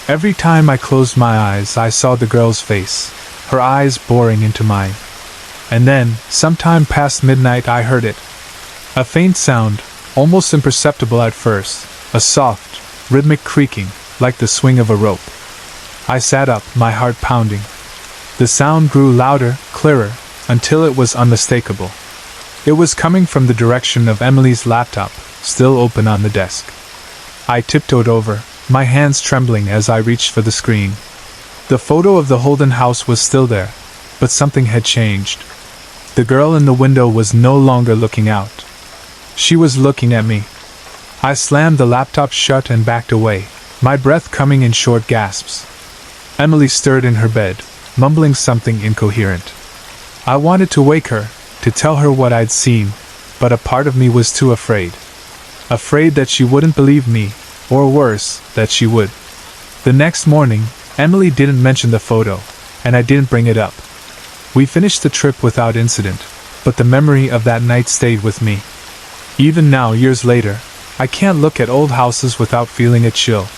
Speaker 1: Every time I closed my eyes I saw the girl's face, her eyes boring into mine. And then, sometime past midnight, I heard it. A faint sound, almost imperceptible at first, a soft, rhythmic creaking, like the swing of a rope. I sat up, my heart pounding. The sound grew louder, clearer, until it was unmistakable. It was coming from the direction of Emily's laptop, still open on the desk. I tiptoed over, my hands trembling as I reached for the screen. The photo of the Holden house was still there, but something had changed. The girl in the window was no longer looking out. She was looking at me. I slammed the laptop shut and backed away, my breath coming in short gasps. Emily stirred in her bed, mumbling something incoherent. I wanted to wake her, to tell her what I'd seen, but a part of me was too afraid. Afraid that she wouldn't believe me, or worse, that she would. The next morning, Emily didn't mention the photo, and I didn't bring it up. We finished the trip without incident, but the memory of that night stayed with me. Even now, years later, I can't look at old houses without feeling a chill.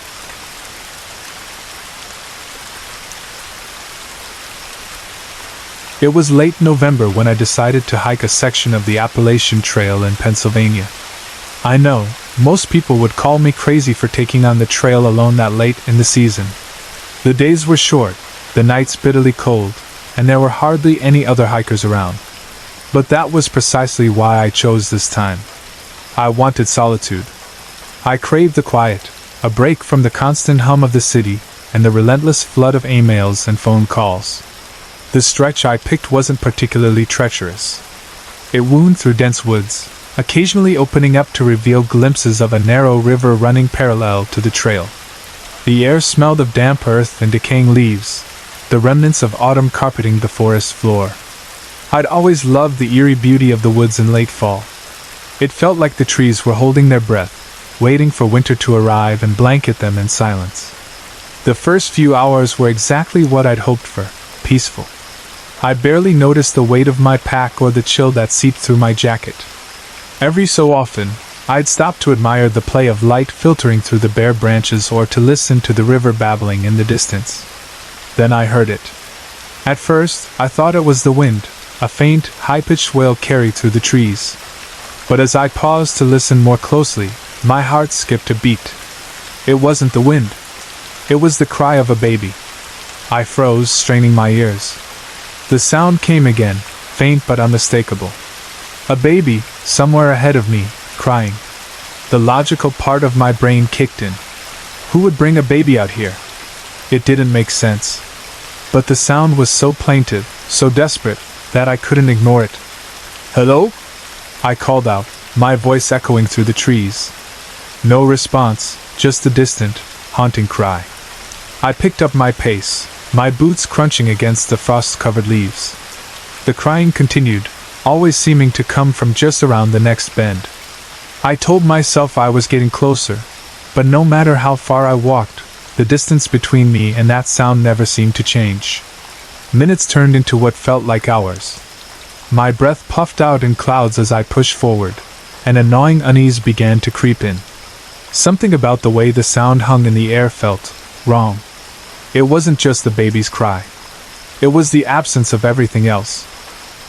Speaker 1: It was late November when I decided to hike a section of the Appalachian Trail in Pennsylvania. I know, most people would call me crazy for taking on the trail alone that late in the season. The days were short, the nights bitterly cold, and there were hardly any other hikers around. But that was precisely why I chose this time. I wanted solitude. I craved the quiet, a break from the constant hum of the city and the relentless flood of emails and phone calls. The stretch I picked wasn't particularly treacherous. It wound through dense woods, occasionally opening up to reveal glimpses of a narrow river running parallel to the trail. The air smelled of damp earth and decaying leaves, the remnants of autumn carpeting the forest floor. I'd always loved the eerie beauty of the woods in late fall. It felt like the trees were holding their breath, waiting for winter to arrive and blanket them in silence. The first few hours were exactly what I'd hoped for, peaceful. I barely noticed the weight of my pack or the chill that seeped through my jacket. Every so often, I'd stop to admire the play of light filtering through the bare branches or to listen to the river babbling in the distance. Then I heard it. At first, I thought it was the wind, a faint, high-pitched wail carried through the trees. But as I paused to listen more closely, my heart skipped a beat. It wasn't the wind. It was the cry of a baby. I froze, straining my ears. The sound came again, faint but unmistakable. A baby, somewhere ahead of me, crying. The logical part of my brain kicked in. Who would bring a baby out here? It didn't make sense. But the sound was so plaintive, so desperate, that I couldn't ignore it. "Hello?" I called out, my voice echoing through the trees. No response, just a distant, haunting cry. I picked up my pace, my boots crunching against the frost-covered leaves. The crying continued, always seeming to come from just around the next bend. I told myself I was getting closer, but no matter how far I walked, the distance between me and that sound never seemed to change. Minutes turned into what felt like hours. My breath puffed out in clouds as I pushed forward, and a gnawing unease began to creep in. Something about the way the sound hung in the air felt wrong. It wasn't just the baby's cry. It was the absence of everything else.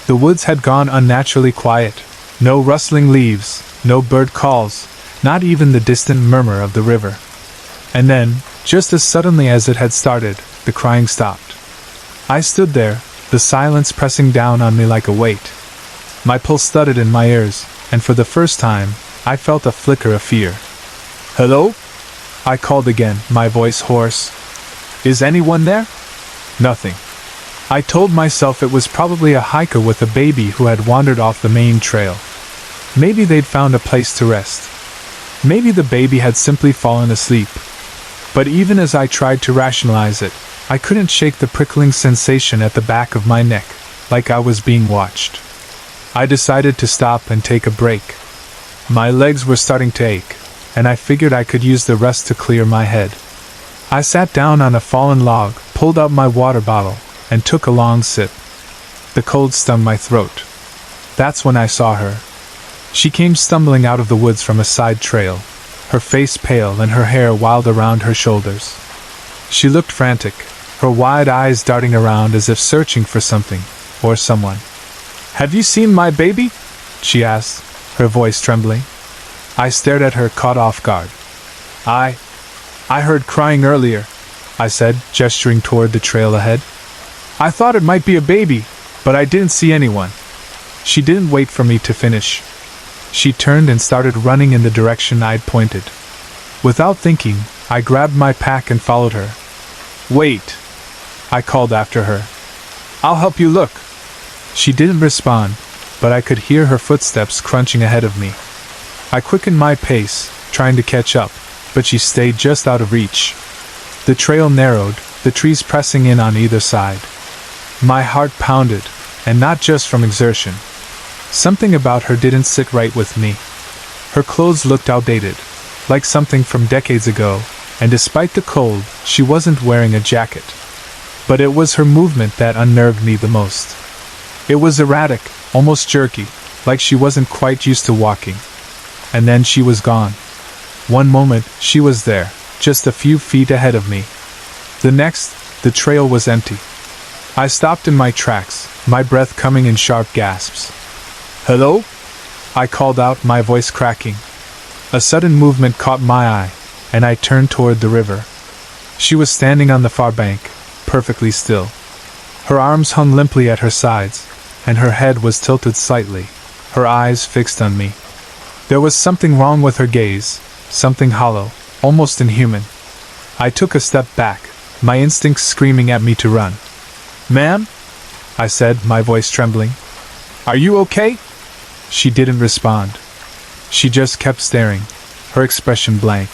Speaker 1: The woods had gone unnaturally quiet. No rustling leaves, no bird calls, not even the distant murmur of the river. And then, just as suddenly as it had started, the crying stopped. I stood there, the silence pressing down on me like a weight. My pulse thudded in my ears, and for the first time, I felt a flicker of fear. "Hello?" I called again, my voice hoarse. "Is anyone there?" Nothing. I told myself it was probably a hiker with a baby who had wandered off the main trail. Maybe they'd found a place to rest. Maybe the baby had simply fallen asleep. But even as I tried to rationalize it, I couldn't shake the prickling sensation at the back of my neck, like I was being watched. I decided to stop and take a break. My legs were starting to ache, and I figured I could use the rest to clear my head. I sat down on a fallen log, pulled out my water bottle, and took a long sip. The cold stung my throat. That's when I saw her. She came stumbling out of the woods from a side trail, her face pale and her hair wild around her shoulders. She looked frantic, her wide eyes darting around as if searching for something, or someone. "Have you seen my baby?" she asked, her voice trembling. I stared at her, caught off guard. I heard crying earlier," I said, gesturing toward the trail ahead. "I thought it might be a baby, but I didn't see anyone." She didn't wait for me to finish. She turned and started running in the direction I'd pointed. Without thinking, I grabbed my pack and followed her. "Wait," I called after her. "I'll help you look." She didn't respond, but I could hear her footsteps crunching ahead of me. I quickened my pace, trying to catch up, but she stayed just out of reach. The trail narrowed, the trees pressing in on either side. My heart pounded, and not just from exertion. Something about her didn't sit right with me. Her clothes looked outdated, like something from decades ago, and despite the cold, she wasn't wearing a jacket. But it was her movement that unnerved me the most. It was erratic, almost jerky, like she wasn't quite used to walking. And then she was gone. One moment, she was there, just a few feet ahead of me. The next, the trail was empty. I stopped in my tracks, my breath coming in sharp gasps. "Hello?" I called out, my voice cracking. A sudden movement caught my eye, and I turned toward the river. She was standing on the far bank, perfectly still. Her arms hung limply at her sides, and her head was tilted slightly, her eyes fixed on me. There was something wrong with her gaze, something hollow, almost inhuman. I took a step back, my instincts screaming at me to run. "Ma'am?" I said, my voice trembling. "Are you okay?" She didn't respond. She just kept staring, her expression blank.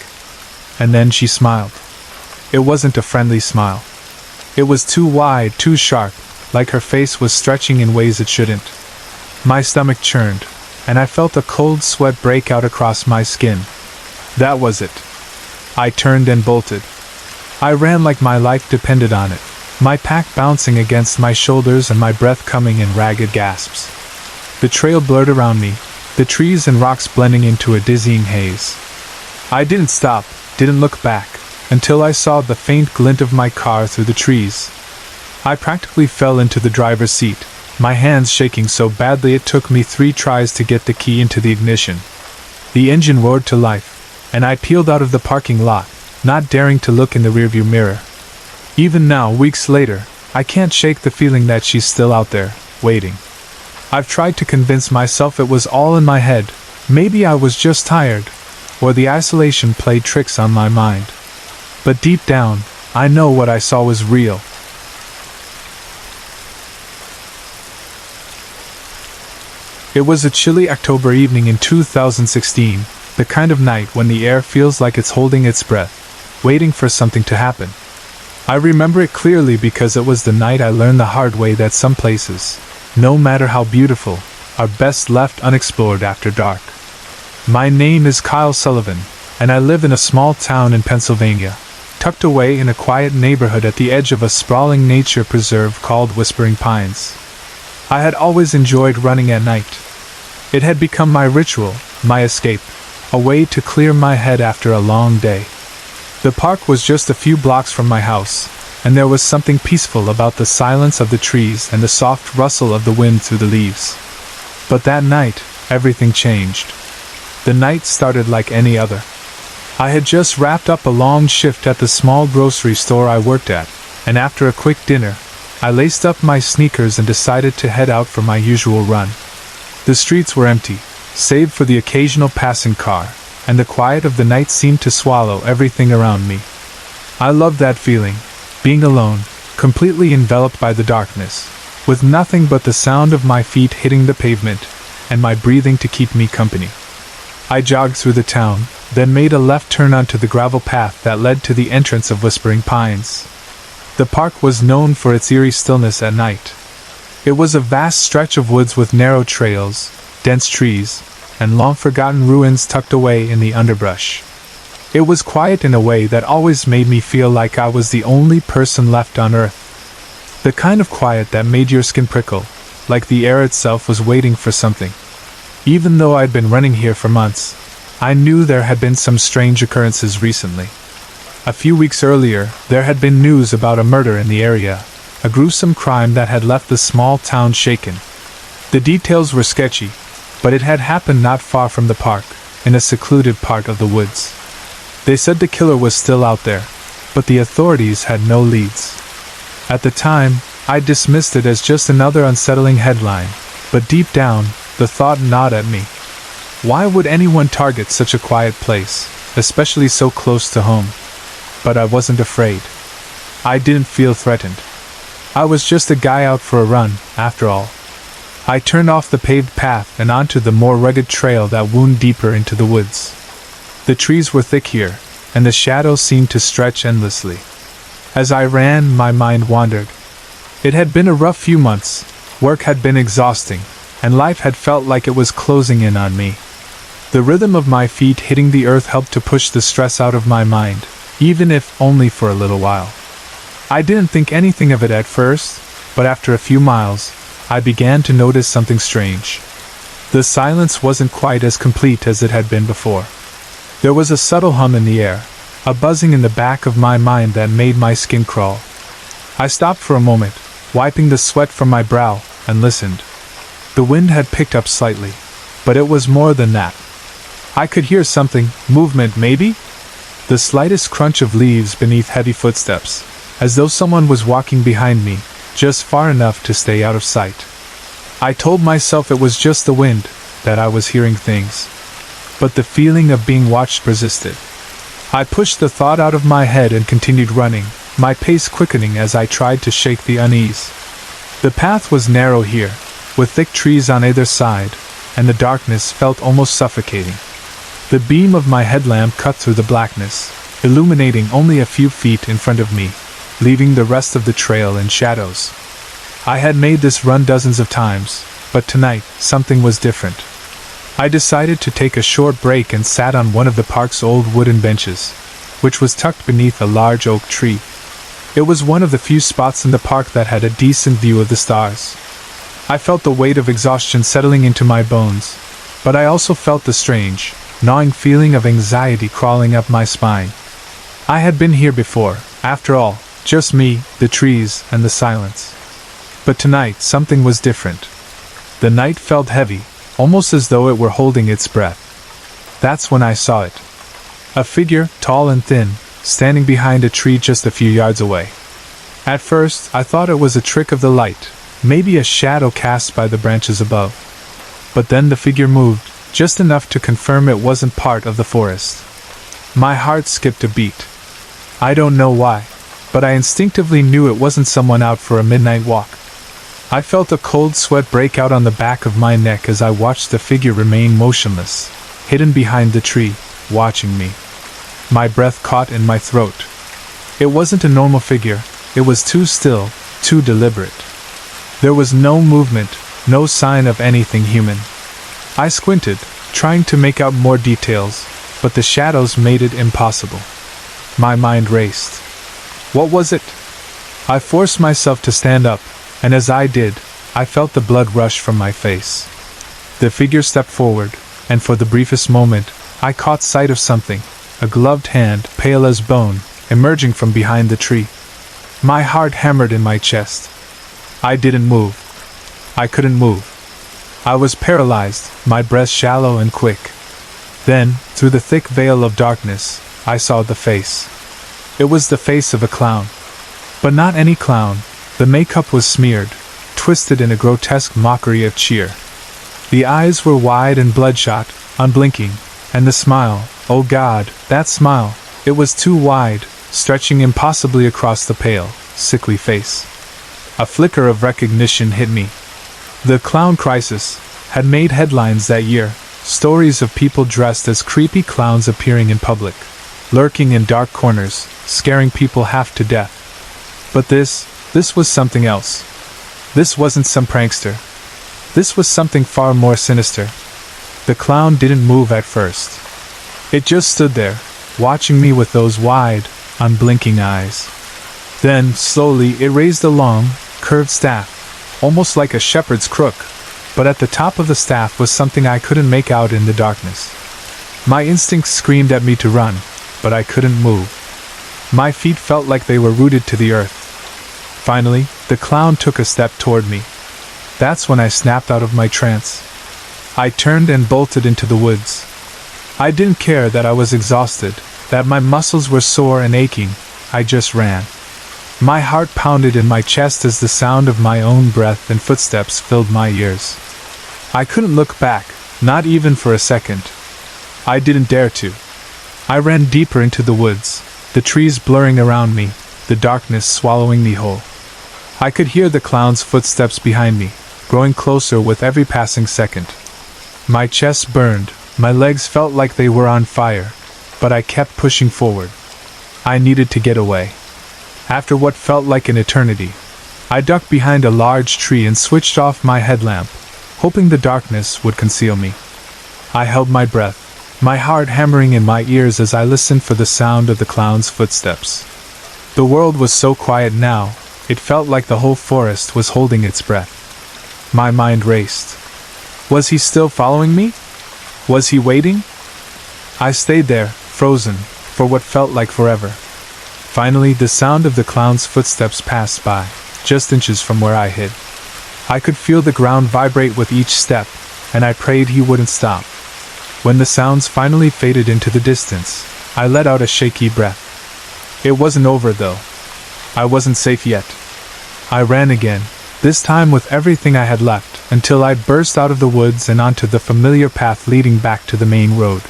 Speaker 1: And then she smiled. It wasn't a friendly smile. It was too wide, too sharp, like her face was stretching in ways it shouldn't. My stomach churned, and I felt a cold sweat break out across my skin. That was it. I turned and bolted. I ran like my life depended on it, my pack bouncing against my shoulders and my breath coming in ragged gasps. The trail blurred around me, the trees and rocks blending into a dizzying haze. I didn't stop, didn't look back, until I saw the faint glint of my car through the trees. I practically fell into the driver's seat, my hands shaking so badly it took me 3 tries to get the key into the ignition. The engine roared to life, and I peeled out of the parking lot, not daring to look in the rearview mirror. Even now, weeks later, I can't shake the feeling that she's still out there, waiting. I've tried to convince myself it was all in my head, maybe I was just tired, or the isolation played tricks on my mind. But deep down, I know what I saw was real. It was a chilly October evening in 2016, the kind of night when the air feels like it's holding its breath, waiting for something to happen. I remember it clearly because it was the night I learned the hard way that some places, no matter how beautiful, are best left unexplored after dark. My name is Kyle Sullivan, and I live in a small town in Pennsylvania, tucked away in a quiet neighborhood at the edge of a sprawling nature preserve called Whispering Pines. I had always enjoyed running at night. It had become my ritual, my escape, a way to clear my head after a long day. The park was just a few blocks from my house, and there was something peaceful about the silence of the trees and the soft rustle of the wind through the leaves. But that night, everything changed. The night started like any other. I had just wrapped up a long shift at the small grocery store I worked at, and after a quick dinner, I laced up my sneakers and decided to head out for my usual run. The streets were empty, save for the occasional passing car, and the quiet of the night seemed to swallow everything around me. I loved that feeling, being alone, completely enveloped by the darkness, with nothing but the sound of my feet hitting the pavement, and my breathing to keep me company. I jogged through the town, then made a left turn onto the gravel path that led to the entrance of Whispering Pines. The park was known for its eerie stillness at night. It was a vast stretch of woods with narrow trails, dense trees, and long-forgotten ruins tucked away in the underbrush. It was quiet in a way that always made me feel like I was the only person left on Earth. The kind of quiet that made your skin prickle, like the air itself was waiting for something. Even though I'd been running here for months, I knew there had been some strange occurrences recently. A few weeks earlier, there had been news about a murder in the area, a gruesome crime that had left the small town shaken. The details were sketchy, but it had happened not far from the park, in a secluded part of the woods. They said the killer was still out there, but the authorities had no leads. At the time, I dismissed it as just another unsettling headline, but deep down, the thought gnawed at me. Why would anyone target such a quiet place, especially so close to home? But I wasn't afraid. I didn't feel threatened. I was just a guy out for a run, after all. I turned off the paved path and onto the more rugged trail that wound deeper into the woods. The trees were thick here, and the shadows seemed to stretch endlessly. As I ran, my mind wandered. It had been a rough few months, work had been exhausting, and life had felt like it was closing in on me. The rhythm of my feet hitting the earth helped to push the stress out of my mind, even if only for a little while. I didn't think anything of it at first, but after a few miles, I began to notice something strange. The silence wasn't quite as complete as it had been before. There was a subtle hum in the air, a buzzing in the back of my mind that made my skin crawl. I stopped for a moment, wiping the sweat from my brow, and listened. The wind had picked up slightly, but it was more than that. I could hear something, movement maybe? The slightest crunch of leaves beneath heavy footsteps, as though someone was walking behind me, just far enough to stay out of sight. I told myself it was just the wind, that I was hearing things. But the feeling of being watched persisted. I pushed the thought out of my head and continued running, my pace quickening as I tried to shake the unease. The path was narrow here, with thick trees on either side, and the darkness felt almost suffocating. The beam of my headlamp cut through the blackness, illuminating only a few feet in front of me, leaving the rest of the trail in shadows. I had made this run dozens of times, but tonight, something was different. I decided to take a short break and sat on one of the park's old wooden benches, which was tucked beneath a large oak tree. It was one of the few spots in the park that had a decent view of the stars. I felt the weight of exhaustion settling into my bones, but I also felt the strange, gnawing feeling of anxiety crawling up my spine. I had been here before, after all, just me, the trees, and the silence. But tonight something was different. The night felt heavy, almost as though it were holding its breath. That's when I saw it. A figure, tall and thin, standing behind a tree just a few yards away. At first, I thought it was a trick of the light, maybe a shadow cast by the branches above. But then the figure moved, just enough to confirm it wasn't part of the forest. My heart skipped a beat. I don't know why, but I instinctively knew it wasn't someone out for a midnight walk. I felt a cold sweat break out on the back of my neck as I watched the figure remain motionless, hidden behind the tree, watching me. My breath caught in my throat. It wasn't a normal figure, it was too still, too deliberate. There was no movement, no sign of anything human. I squinted, trying to make out more details, but the shadows made it impossible. My mind raced. What was it? I forced myself to stand up, and as I did, I felt the blood rush from my face. The figure stepped forward, and for the briefest moment, I caught sight of something, a gloved hand, pale as bone, emerging from behind the tree. My heart hammered in my chest. I didn't move. I couldn't move. I was paralyzed, my breath shallow and quick. Then, through the thick veil of darkness, I saw the face. It was the face of a clown. But not any clown. The makeup was smeared, twisted in a grotesque mockery of cheer. The eyes were wide and bloodshot, unblinking, and the smile, oh God, that smile, it was too wide, stretching impossibly across the pale, sickly face. A flicker of recognition hit me. The clown crisis had made headlines that year, stories of people dressed as creepy clowns appearing in public, lurking in dark corners, scaring people half to death. But this was something else. This wasn't some prankster. This was something far more sinister. The clown didn't move at first. It just stood there, watching me with those wide, unblinking eyes. Then, slowly, it raised a long, curved staff, almost like a shepherd's crook, but at the top of the staff was something I couldn't make out in the darkness. My instincts screamed at me to run, but I couldn't move. My feet felt like they were rooted to the earth. Finally, the clown took a step toward me. That's when I snapped out of my trance. I turned and bolted into the woods. I didn't care that I was exhausted, that my muscles were sore and aching. I just ran. My heart pounded in my chest as the sound of my own breath and footsteps filled my ears. I couldn't look back, not even for a second. I didn't dare to. I ran deeper into the woods, the trees blurring around me, the darkness swallowing me whole. I could hear the clown's footsteps behind me, growing closer with every passing second. My chest burned, my legs felt like they were on fire, but I kept pushing forward. I needed to get away. After what felt like an eternity, I ducked behind a large tree and switched off my headlamp, hoping the darkness would conceal me. I held my breath, my heart hammering in my ears as I listened for the sound of the clown's footsteps. The world was so quiet now, it felt like the whole forest was holding its breath. My mind raced. Was he still following me? Was he waiting? I stayed there, frozen, for what felt like forever. Finally, the sound of the clown's footsteps passed by, just inches from where I hid. I could feel the ground vibrate with each step, and I prayed he wouldn't stop. When the sounds finally faded into the distance, I let out a shaky breath. It wasn't over, though. I wasn't safe yet. I ran again, this time with everything I had left, until I burst out of the woods and onto the familiar path leading back to the main road.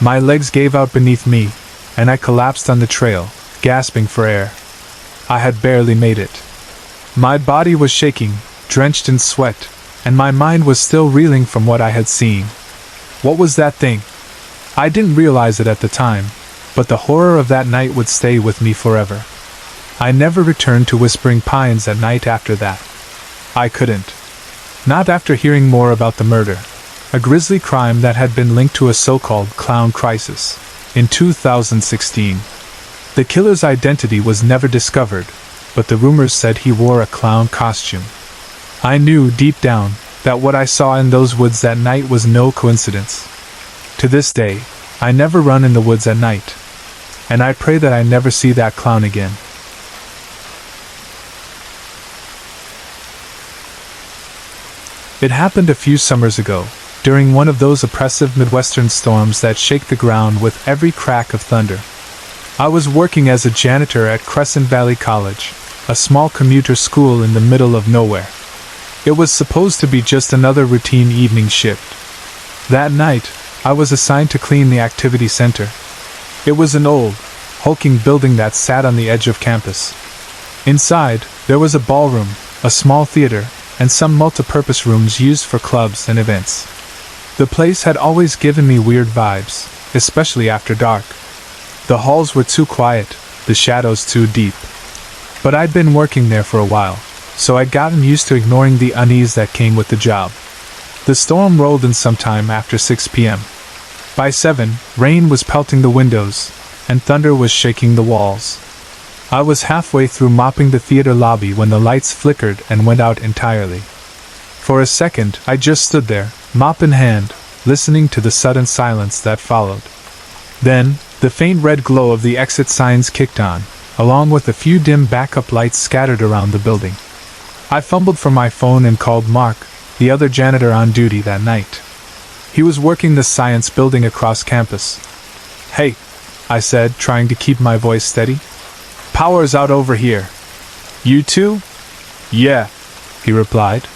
Speaker 1: My legs gave out beneath me, and I collapsed on the trail, gasping for air. I had barely made it. My body was shaking, drenched in sweat, and my mind was still reeling from what I had seen. What was that thing? I didn't realize it at the time, but the horror of that night would stay with me forever. I never returned to Whispering Pines at night after that. I couldn't. Not after hearing more about the murder, a grisly crime that had been linked to a so-called clown crisis. In 2016, the killer's identity was never discovered, but the rumors said he wore a clown costume. I knew deep down that what I saw in those woods that night was no coincidence. To this day, I never run in the woods at night, and I pray that I never see that clown again. It happened a few summers ago, during one of those oppressive Midwestern storms that shake the ground with every crack of thunder. I was working as a janitor at Crescent Valley College, a small commuter school in the middle of nowhere. It was supposed to be just another routine evening shift. That night, I was assigned to clean the activity center. It was an old, hulking building that sat on the edge of campus. Inside, there was a ballroom, a small theater, and some multipurpose rooms used for clubs and events. The place had always given me weird vibes, especially after dark. The halls were too quiet, the shadows too deep. But I'd been working there for a while, so I'd gotten used to ignoring the unease that came with the job. The storm rolled in sometime after 6 p.m. By 7, rain was pelting the windows, and thunder was shaking the walls. I was halfway through mopping the theater lobby when the lights flickered and went out entirely. For a second, I just stood there, mop in hand, listening to the sudden silence that followed. Then, the faint red glow of the exit signs kicked on, along with a few dim backup lights scattered around the building. I fumbled for my phone and called Mark, the other janitor on duty that night. He was working the science building across campus. "Hey," I said, trying to keep my voice steady. "Power's out over here." "You too?" "Yeah," he replied.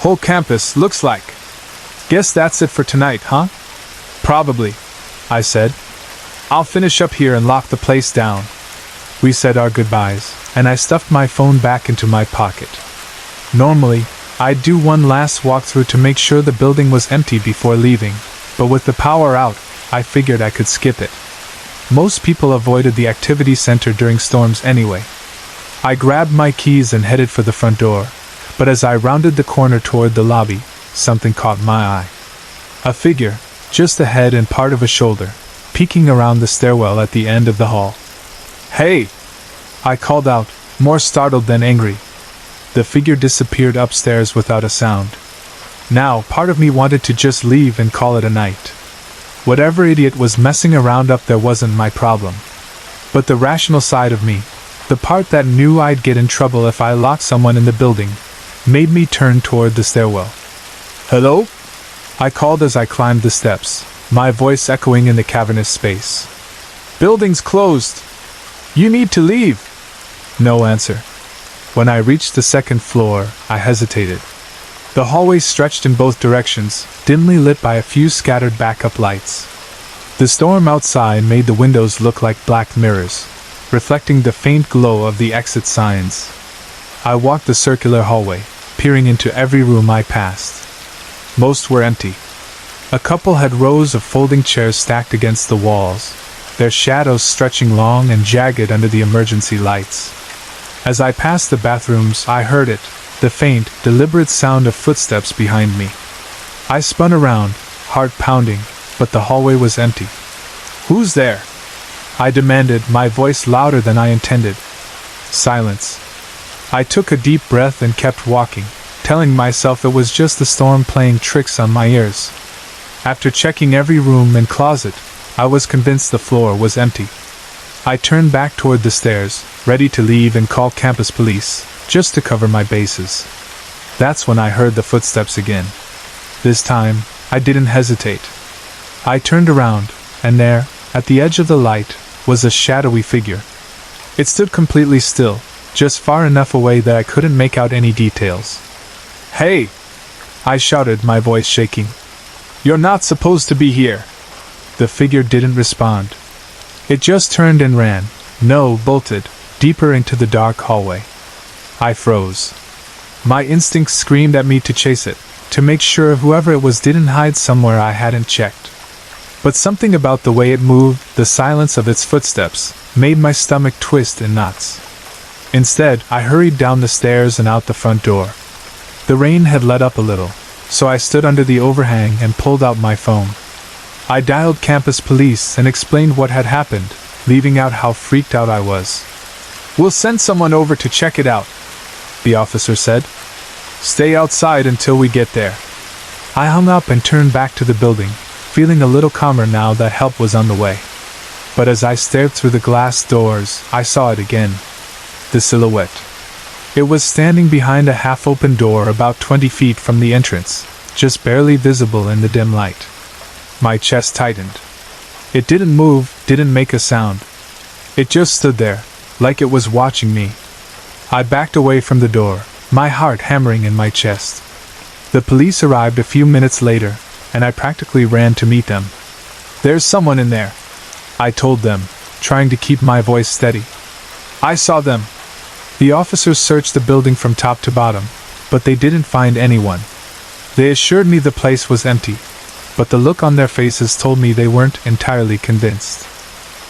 Speaker 1: "Whole campus, looks like. Guess that's it for tonight, huh?" "Probably," I said. "I'll finish up here and lock the place down." We said our goodbyes, and I stuffed my phone back into my pocket. Normally, I'd do one last walkthrough to make sure the building was empty before leaving, but with the power out, I figured I could skip it. Most people avoided the activity center during storms anyway. I grabbed my keys and headed for the front door, but as I rounded the corner toward the lobby, something caught my eye. A figure, just a head and part of a shoulder, peeking around the stairwell at the end of the hall. "Hey!" I called out, more startled than angry. The figure disappeared upstairs without a sound. Now, part of me wanted to just leave and call it a night. Whatever idiot was messing around up there wasn't my problem. But the rational side of me, the part that knew I'd get in trouble if I locked someone in the building, made me turn toward the stairwell. "Hello?" I called as I climbed the steps, my voice echoing in the cavernous space. "Building's closed. You need to leave." No answer. When I reached the second floor, I hesitated. The hallway stretched in both directions, dimly lit by a few scattered backup lights. The storm outside made the windows look like black mirrors, reflecting the faint glow of the exit signs. I walked the circular hallway, peering into every room I passed. Most were empty. A couple had rows of folding chairs stacked against the walls, their shadows stretching long and jagged under the emergency lights. As I passed the bathrooms, I heard it, the faint, deliberate sound of footsteps behind me. I spun around, heart pounding, but the hallway was empty. "Who's there?" I demanded, my voice louder than I intended. Silence. I took a deep breath and kept walking, telling myself it was just the storm playing tricks on my ears. After checking every room and closet, I was convinced the floor was empty. I turned back toward the stairs, ready to leave and call campus police, just to cover my bases. That's when I heard the footsteps again. This time, I didn't hesitate. I turned around, and there, at the edge of the light, was a shadowy figure. It stood completely still, just far enough away that I couldn't make out any details. "Hey!" I shouted, my voice shaking. "You're not supposed to be here!" The figure didn't respond. It just turned and ran, bolted, deeper into the dark hallway. I froze. My instincts screamed at me to chase it, to make sure whoever it was didn't hide somewhere I hadn't checked. But something about the way it moved, the silence of its footsteps, made my stomach twist in knots. Instead, I hurried down the stairs and out the front door. The rain had let up a little, so I stood under the overhang and pulled out my phone. I dialed campus police and explained what had happened, leaving out how freaked out I was. "We'll send someone over to check it out," the officer said. "Stay outside until we get there." I hung up and turned back to the building, feeling a little calmer now that help was on the way. But as I stared through the glass doors, I saw it again. The silhouette. It was standing behind a half-open door about 20 feet from the entrance, just barely visible in the dim light. My chest tightened. It didn't move, didn't make a sound. It just stood there, like it was watching me. I backed away from the door, my heart hammering in my chest. The police arrived a few minutes later, and I practically ran to meet them. "There's someone in there," I told them, trying to keep my voice steady. "I saw them." The officers searched the building from top to bottom, but they didn't find anyone. They assured me the place was empty, but the look on their faces told me they weren't entirely convinced.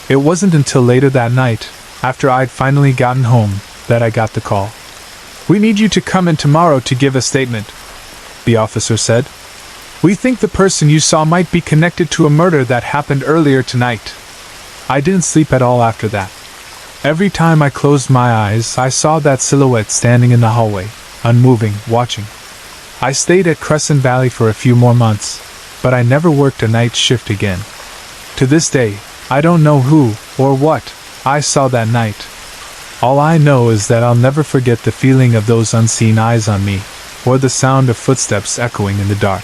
Speaker 1: It wasn't until later that night, after I'd finally gotten home, that I got the call. "We need you to come in tomorrow to give a statement," the officer said. "We think the person you saw might be connected to a murder that happened earlier tonight." I didn't sleep at all after that. Every time I closed my eyes, I saw that silhouette standing in the hallway, unmoving, watching. I stayed at Crescent Valley for a few more months, but I never worked a night shift again. To this day, I don't know who, or what, I saw that night. All I know is that I'll never forget the feeling of those unseen eyes on me, or the sound of footsteps echoing in the dark.